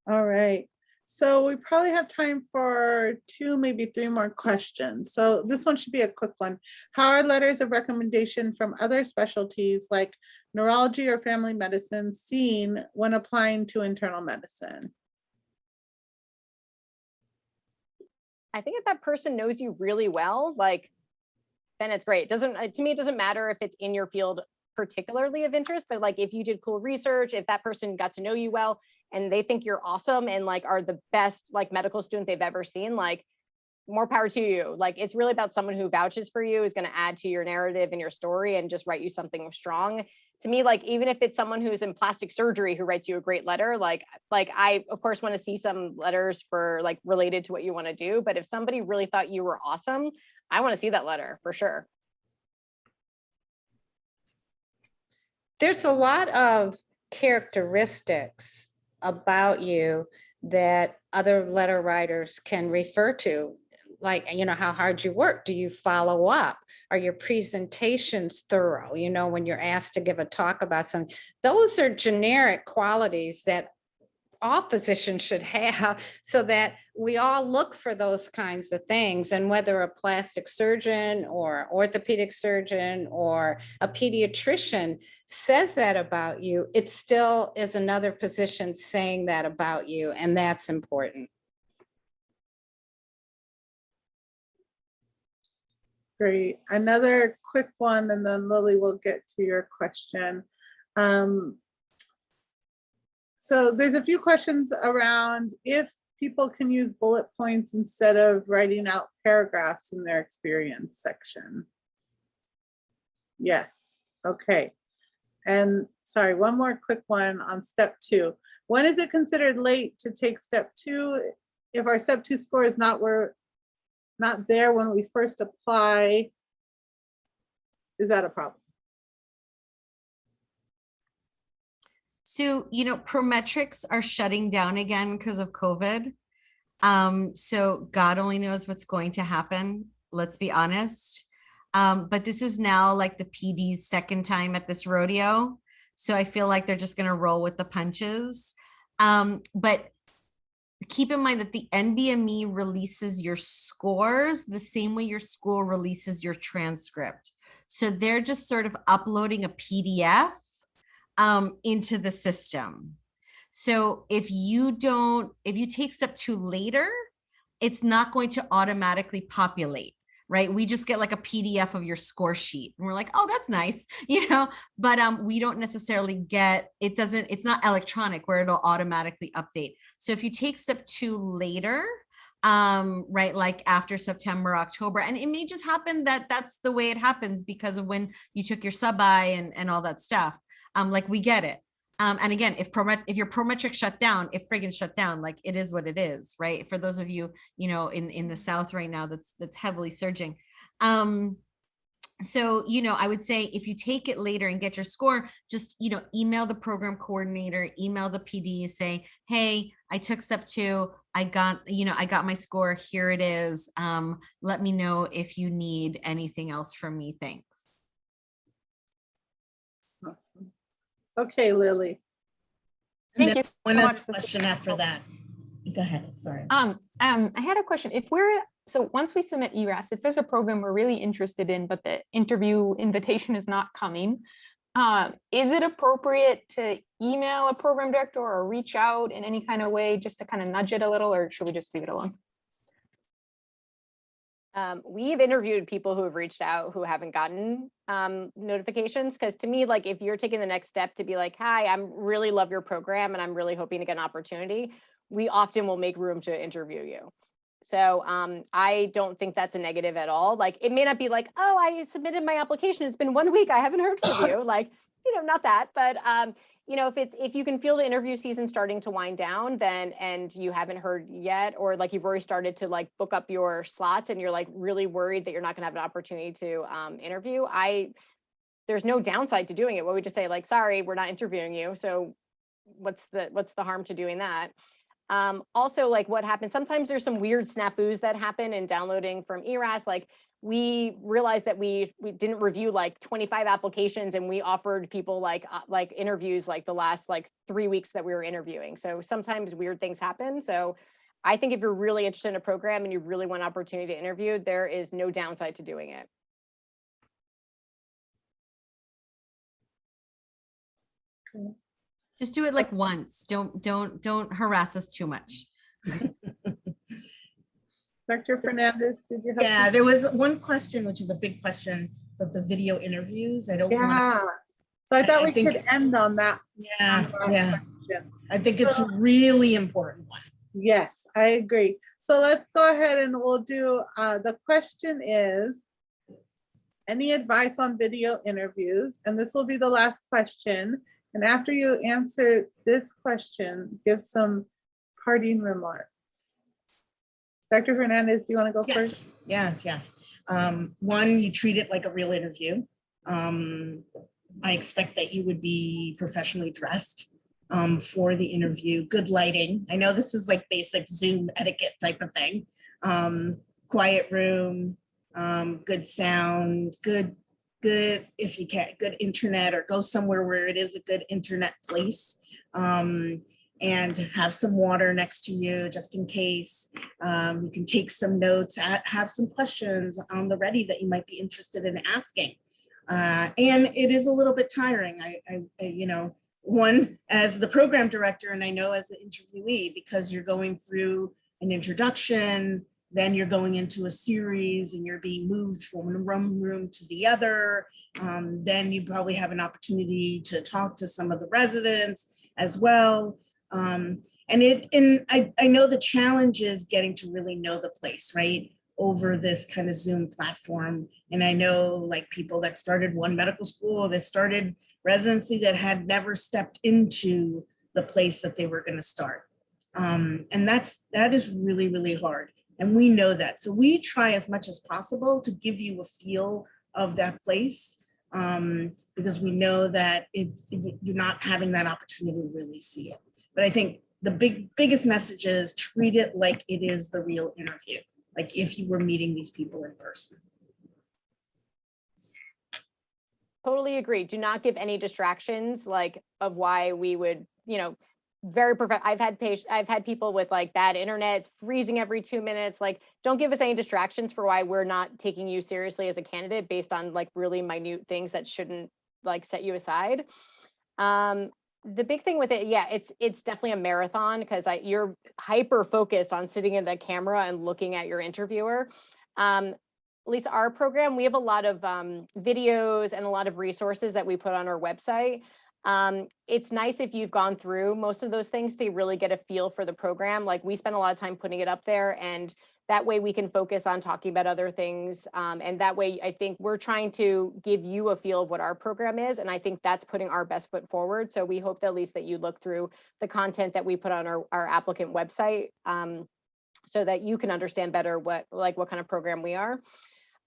All right. So we probably have time for 2, maybe 3 more questions. So this one should be a quick one. How are letters of recommendation from other specialties like neurology or family medicine seen when applying to internal medicine? I think if that person knows you really well, like, then it's great. To me, it doesn't matter if it's in your field particularly of interest, but like if you did cool research, if that person got to know you well, and they think you're awesome and like are the best like medical student they've ever seen, like more power to you. Like it's really about someone who vouches for you, is going to add to your narrative and your story and just write you something strong. To me, like even if it's someone who's in plastic surgery who writes you a great letter, like I of course want to see some letters for like related to what you want to do. But if somebody really thought you were awesome, I want to see that letter for sure. There's a lot of characteristics about you that other letter writers can refer to, like, how hard you work. Do you follow up? Are your presentations thorough? When you're asked to give a talk about something, those are generic qualities that all physicians should have, so that we all look for those kinds of things. And whether a plastic surgeon or orthopedic surgeon or a pediatrician says that about you, it still is another physician saying that about you, and that's important. Great. Another quick one, and then Lily will get to your question. So there's a few questions around if people can use bullet points instead of writing out paragraphs in their experience section. Yes. Okay. And sorry, one more quick one on step 2. When is it considered late to take step 2 if our step 2 score is not there when we first apply? Is that a problem? So, Prometrics are shutting down again because of COVID. So God only knows what's going to happen. Let's be honest. But this is now like the PD's second time at this rodeo. So I feel like they're just going to roll with the punches. But keep in mind that the NBME releases your scores the same way your school releases your transcript. So they're just sort of uploading a PDF into the system. So if you take step 2 later, it's not going to automatically populate, right? We just get like a PDF of your score sheet and we're like, oh, that's nice, but we don't necessarily get, it's not electronic where it'll automatically update. So if you take step 2 later, right? Like after September, October. And it may just happen that that's the way it happens because of when you took your sub-I and all that stuff. Like we get it. And again, if your Prometric shut down, if friggin' shut down, like it is what it is, right? For those of you, in the South right now, that's heavily surging. So, I would say if you take it later and get your score, just, email the program coordinator, email the PD, say, hey, I took step 2. I got my score. Here it is. Let me know if you need anything else from me. Thanks. Awesome. Okay, Lily. And Thank then you so one other much. This is question after that. Go ahead, sorry. I had a question. So once we submit ERAS, if there's a program we're really interested in, but the interview invitation is not coming, is it appropriate to email a program director or reach out in any kind of way just to kind of nudge it a little, or should we just leave it alone? We've interviewed people who have reached out who haven't gotten notifications, because to me, like if you're taking the next step to be like, hi, I'm really love your program and I'm really hoping to get an opportunity, we often will make room to interview you. So I don't think that's a negative at all. Like it may not be like, oh, I submitted my application, it's been 1 week, I haven't heard from you. Like, not that, but if you can feel the interview season starting to wind down, then and you haven't heard yet, or like you've already started to like book up your slots and you're like really worried that you're not gonna have an opportunity to interview, there's no downside to doing it. What we just say, like, sorry, we're not interviewing you. So what's the harm to doing that? Also, like what happens, sometimes there's some weird snafus that happen in downloading from ERAS. Like we realized that we didn't review like 25 applications and we offered people like interviews like the last like 3 weeks that we were interviewing. So sometimes weird things happen. So I think if you're really interested in a program and you really want an opportunity to interview, there is no downside to doing it. Just do it like once. Don't harass us too much. Dr. Fernandez, did you have? Yeah, there was one question, which is a big question, but the video interviews, I don't want Yeah. So I thought I we think- could end on that. Yeah, on that yeah. question. I think it's a really important one. Yes, I agree. So let's go ahead and we'll do, the question is, any advice on video interviews? And this will be the last question. And after you answer this question, give some parting remarks. Dr. Fernandez, do you want to go first? Yes. One, you treat it like a real interview. I expect that you would be professionally dressed for the interview, good lighting. I know this is like basic Zoom etiquette type of thing. Quiet room, good sound, good, if you can, good internet, or go somewhere where it is a good internet place. And have some water next to you just in case. You can take some notes, have some questions on the ready that you might be interested in asking. And it is a little bit tiring. I one, as the program director, and I know as an interviewee, because you're going through an introduction, then you're going into a series and you're being moved from one room to the other. Then you probably have an opportunity to talk to some of the residents as well. And I know the challenge is getting to really know the place, right? Over this kind of Zoom platform. And I know like people that started one medical school, that started residency, that had never stepped into the place that they were going to start. And that is really, really hard. And we know that. So we try as much as possible to give you a feel of that place, because we know that you're not having that opportunity to really see it. But I think the biggest message is treat it like it is the real interview, like if you were meeting these people in person. Totally agree. Do not give any distractions like of why we would, I've had people with like bad internet, it's freezing every 2 minutes. Like, don't give us any distractions for why we're not taking you seriously as a candidate based on like really minute things that shouldn't like set you aside. The big thing with it, yeah, it's definitely a marathon, because you're hyper focused on sitting in the camera and looking at your interviewer. At least our program, we have a lot of videos and a lot of resources that we put on our website. It's nice if you've gone through most of those things to really get a feel for the program. Like we spend a lot of time putting it up there, and that way we can focus on talking about other things. And that way I think we're trying to give you a feel of what our program is. And I think that's putting our best foot forward. So we hope that at least that you look through the content that we put on our applicant website, so that you can understand better what kind of program we are.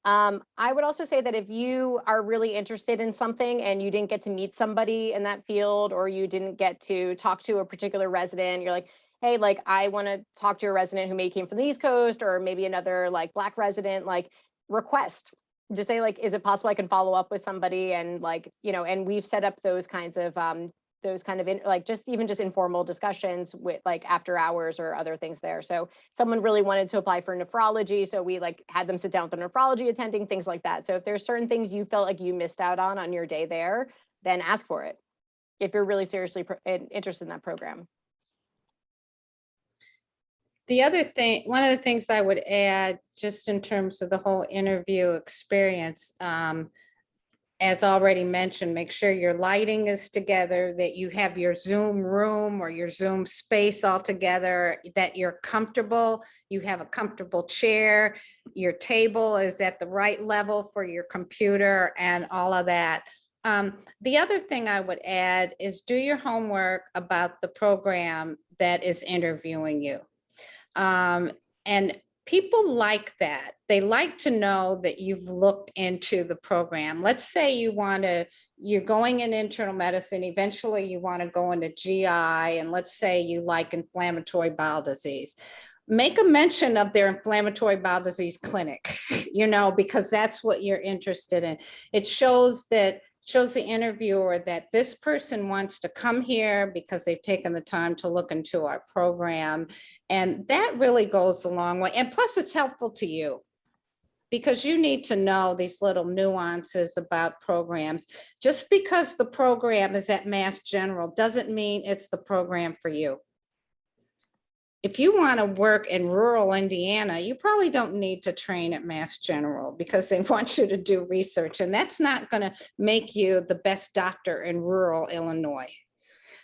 I would also say that if you are really interested in something and you didn't get to meet somebody in that field, or you didn't get to talk to a particular resident, you're like, hey, like I want to talk to a resident who may came from the East Coast, or maybe another like Black resident, like request. Just say like, is it possible I can follow up with somebody? And like, and we've set up those kinds of like just informal discussions with like after hours or other things there. So someone really wanted to apply for nephrology, so we like had them sit down with the nephrology attending, things like that. So if there's certain things you felt like you missed out on your day there, then ask for it if you're really seriously interested in that program. The other thing, one of the things I would add, just in terms of the whole interview experience, as already mentioned, make sure your lighting is together, that you have your Zoom room or your Zoom space all together, that you're comfortable, you have a comfortable chair, your table is at the right level for your computer and all of that. The other thing I would add is do your homework about the program that is interviewing you. And people like that. They like to know that you've looked into the program. Let's say you're going in internal medicine, eventually you want to go into GI, and let's say you like inflammatory bowel disease. Make a mention of their inflammatory bowel disease clinic, because that's what you're interested in. It shows the interviewer that this person wants to come here because they've taken the time to look into our program. And that really goes a long way. And plus it's helpful to you because you need to know these little nuances about programs. Just because the program is at Mass General doesn't mean it's the program for you. If you want to work in rural Indiana, you probably don't need to train at Mass General because they want you to do research, and that's not going to make you the best doctor in rural Illinois.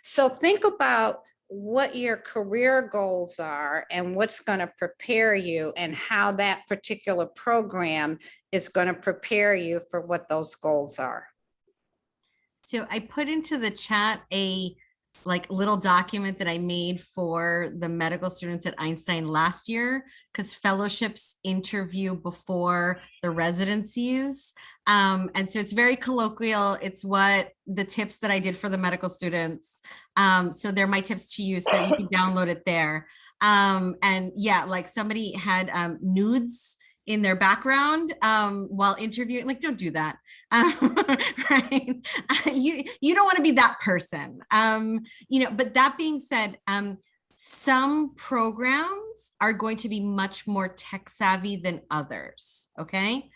So think about what your career goals are and what's going to prepare you, and how that particular program is going to prepare you for what those goals are. So I put into the chat a little document that I made for the medical students at Einstein last year, because fellowships interview before the residencies. And so it's very colloquial. It's what the tips that I did for the medical students. So they're my tips to you, so you can download it there. And yeah, like somebody had nudes in their background while interviewing. Like, don't do that. Right? You don't want to be that person. But that being said, some programs are going to be much more tech savvy than others. Okay.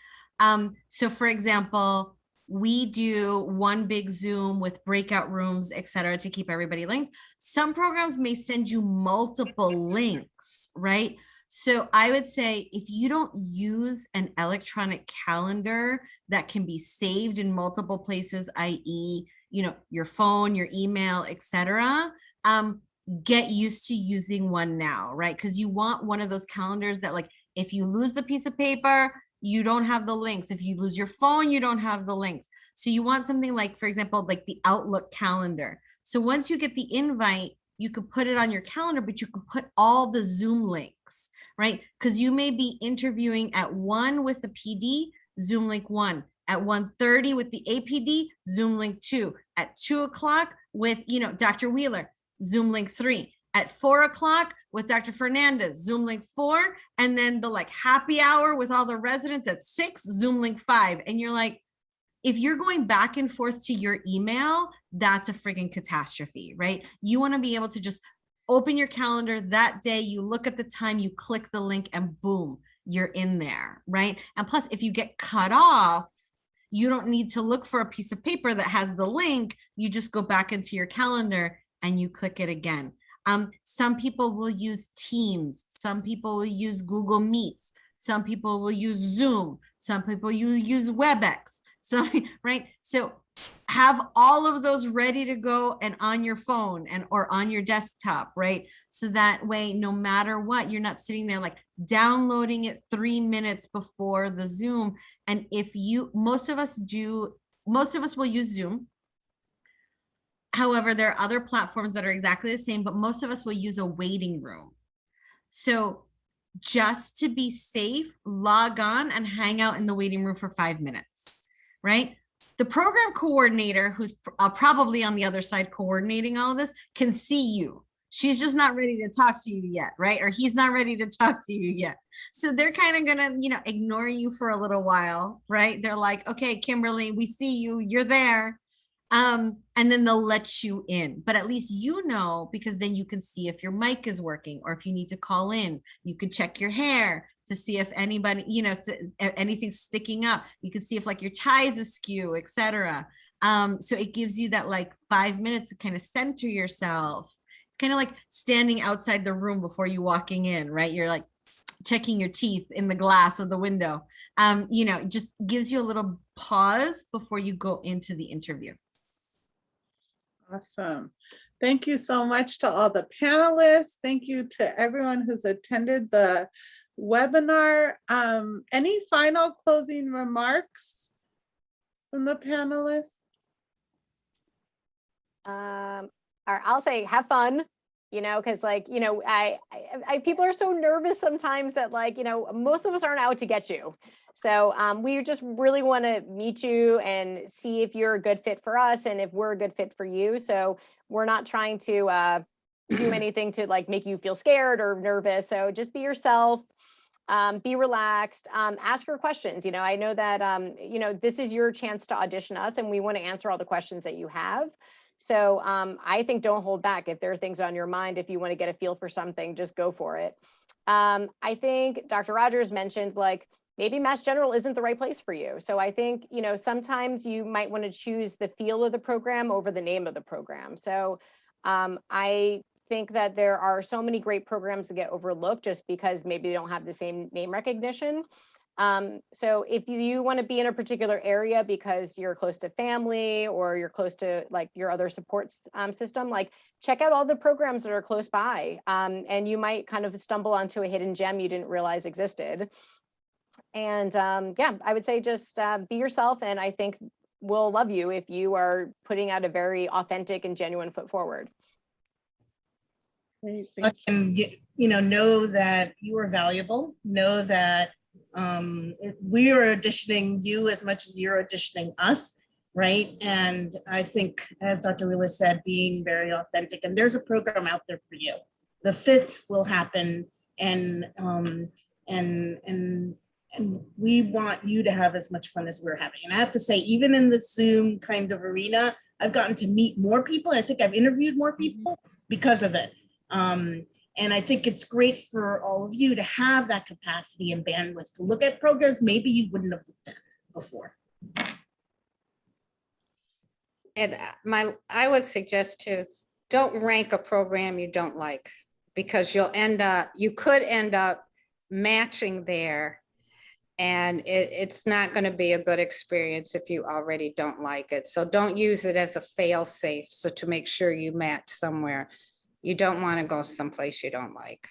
So for example, we do one big Zoom with breakout rooms, et cetera, to keep everybody linked. Some programs may send you multiple links, right? So I would say if you don't use an electronic calendar that can be saved in multiple places, i.e., your phone, your email, etc., get used to using one now, right? Because you want one of those calendars that, like, if you lose the piece of paper, you don't have the links. If you lose your phone, you don't have the links. So you want something like, for example, like the Outlook calendar. So once you get the invite, you could put it on your calendar, but you could put all the Zoom links, right? Because you may be interviewing at 1 with the PD, Zoom link 1, at 1:30 with the APD, Zoom link 2, at 2 o'clock with, Dr. Wheeler, Zoom link 3, at 4 o'clock with Dr. Fernandez, Zoom link 4, and then the happy hour with all the residents at 6, Zoom link 5. And you're like, if you're going back and forth to your email, that's a friggin' catastrophe, right? You want to be able to just open your calendar that day, you look at the time, you click the link, and boom, you're in there, right? And plus, if you get cut off, you don't need to look for a piece of paper that has the link. You just go back into your calendar and you click it again. Some people will use Teams. Some people will use Google Meets. Some people will use Zoom. Some people use WebEx. So, right. So have all of those ready to go and on your phone and or on your desktop, right? So that way, no matter what, you're not sitting there like downloading it 3 minutes before the Zoom. And if you, most of us will use Zoom. However, there are other platforms that are exactly the same, but most of us will use a waiting room. So just to be safe, log on and hang out in the waiting room for 5 minutes, right? The program coordinator, who's probably on the other side coordinating all of this, can see you. She's just not ready to talk to you yet, right? Or he's not ready to talk to you yet. So they're kind of gonna, ignore you for a little while, right? They're like, okay, Kimberly, we see you, you're there. And then they'll let you in, but at least because then you can see if your mic is working, or if you need to call in, you could check your hair to see if anybody, anything's sticking up. You can see if like your ties askew, etc. So it gives you that like 5 minutes to kind of center yourself. It's kind of like standing outside the room before you walking in, right? You're like checking your teeth in the glass of the window. It just gives you a little pause before you go into the interview. Awesome. Thank you so much to all the panelists. Thank you to everyone who's attended the webinar. Any final closing remarks from the panelists? I'll say have fun, because people are so nervous sometimes that most of us aren't out to get you. So we just really want to meet you and see if you're a good fit for us and if we're a good fit for you. So we're not trying to do anything to make you feel scared or nervous. So just be yourself, be relaxed, ask your questions. I know that, this is your chance to audition us and we want to answer all the questions that you have. So I think don't hold back. If there are things on your mind, if you want to get a feel for something, just go for it. I think Dr. Rogers mentioned maybe Mass General isn't the right place for you. So I think, sometimes you might want to choose the feel of the program over the name of the program. So I think that there are so many great programs that get overlooked just because maybe they don't have the same name recognition. So if you want to be in a particular area because you're close to family or you're close to your other support system, check out all the programs that are close by. And you might kind of stumble onto a hidden gem you didn't realize existed. And I would say just be yourself. And I think we'll love you if you are putting out a very authentic and genuine foot forward. Great, And know that you are valuable. Know that we are auditioning you as much as you're auditioning us, right? And I think, as Dr. Wheeler said, being very authentic, and there's a program out there for you. The fit will happen, and we want you to have as much fun as we're having. And I have to say, even in the Zoom kind of arena, I've gotten to meet more people. I think I've interviewed more people because of it. And I think it's great for all of you to have that capacity and bandwidth to look at programs maybe you wouldn't have looked at before. And I would suggest to don't rank a program you don't like, because you could end up matching there, and it's not going to be a good experience if you already don't like it. So don't use it as a fail safe. So to make sure you match somewhere, you don't want to go someplace you don't like.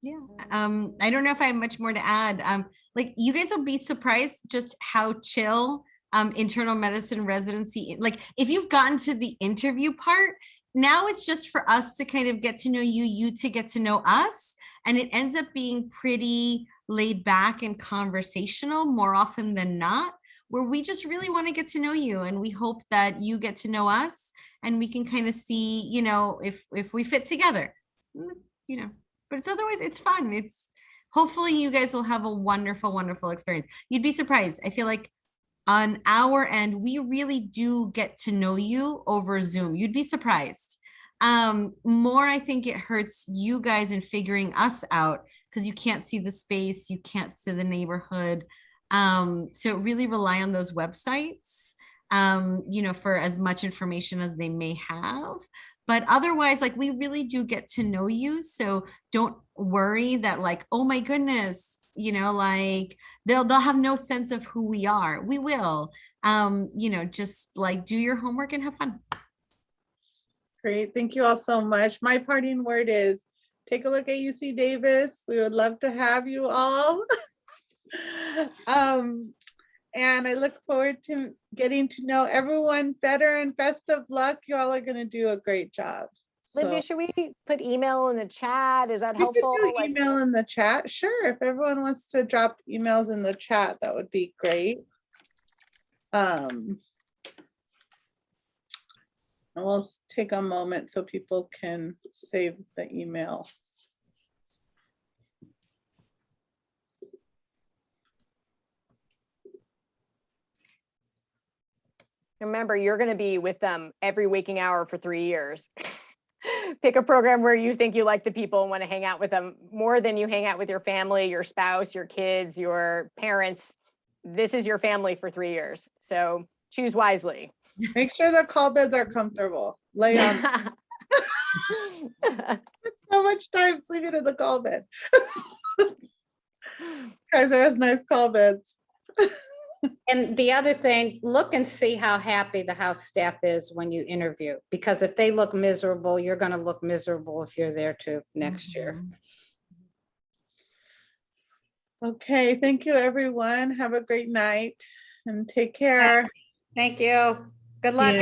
Yeah. I don't know if I have much more to add. You guys will be surprised just how chill internal medicine residency, if you've gotten to the interview part, now it's just for us to kind of get to know you, you to get to know us. And it ends up being pretty laid back and conversational more often than not, where we just really want to get to know you. And we hope that you get to know us and we can kind of see, if we fit together, but it's otherwise it's fun. Hopefully you guys will have a wonderful, wonderful experience. You'd be surprised. I feel like on our end, we really do get to know you over Zoom. You'd be surprised. More, I think it hurts you guys in figuring us out because you can't see the space, you can't see the neighborhood. So really rely on those websites, for as much information as they may have. But otherwise, like, we really do get to know you. So don't worry that like, oh my goodness, like they'll have no sense of who we are. We will, just like do your homework and have fun. Great. Thank you all so much. My parting word is take a look at UC Davis. We would love to have you all. And I look forward to getting to know everyone better, and best of luck. You all are going to do a great job. Livia, should we put email in the chat? Is that You can helpful? do Like, email in the chat. Sure. If everyone wants to drop emails in the chat, that would be great. And we'll take a moment so people can save the email. remember, you're going to be with them every waking hour for 3 years. Pick a program where you think you like the people and want to hang out with them more than you hang out with your family, your spouse, your kids, your parents. This is your family for 3 years. So choose wisely. Make sure the call beds are comfortable. Lay on. So much time sleeping in the call bed. Kaiser has nice call beds. And the other thing, look and see how happy the house staff is when you interview, because if they look miserable, you're going to look miserable if you're there too next year. Okay, thank you, everyone. Have a great night and take care. Thank you. Good luck.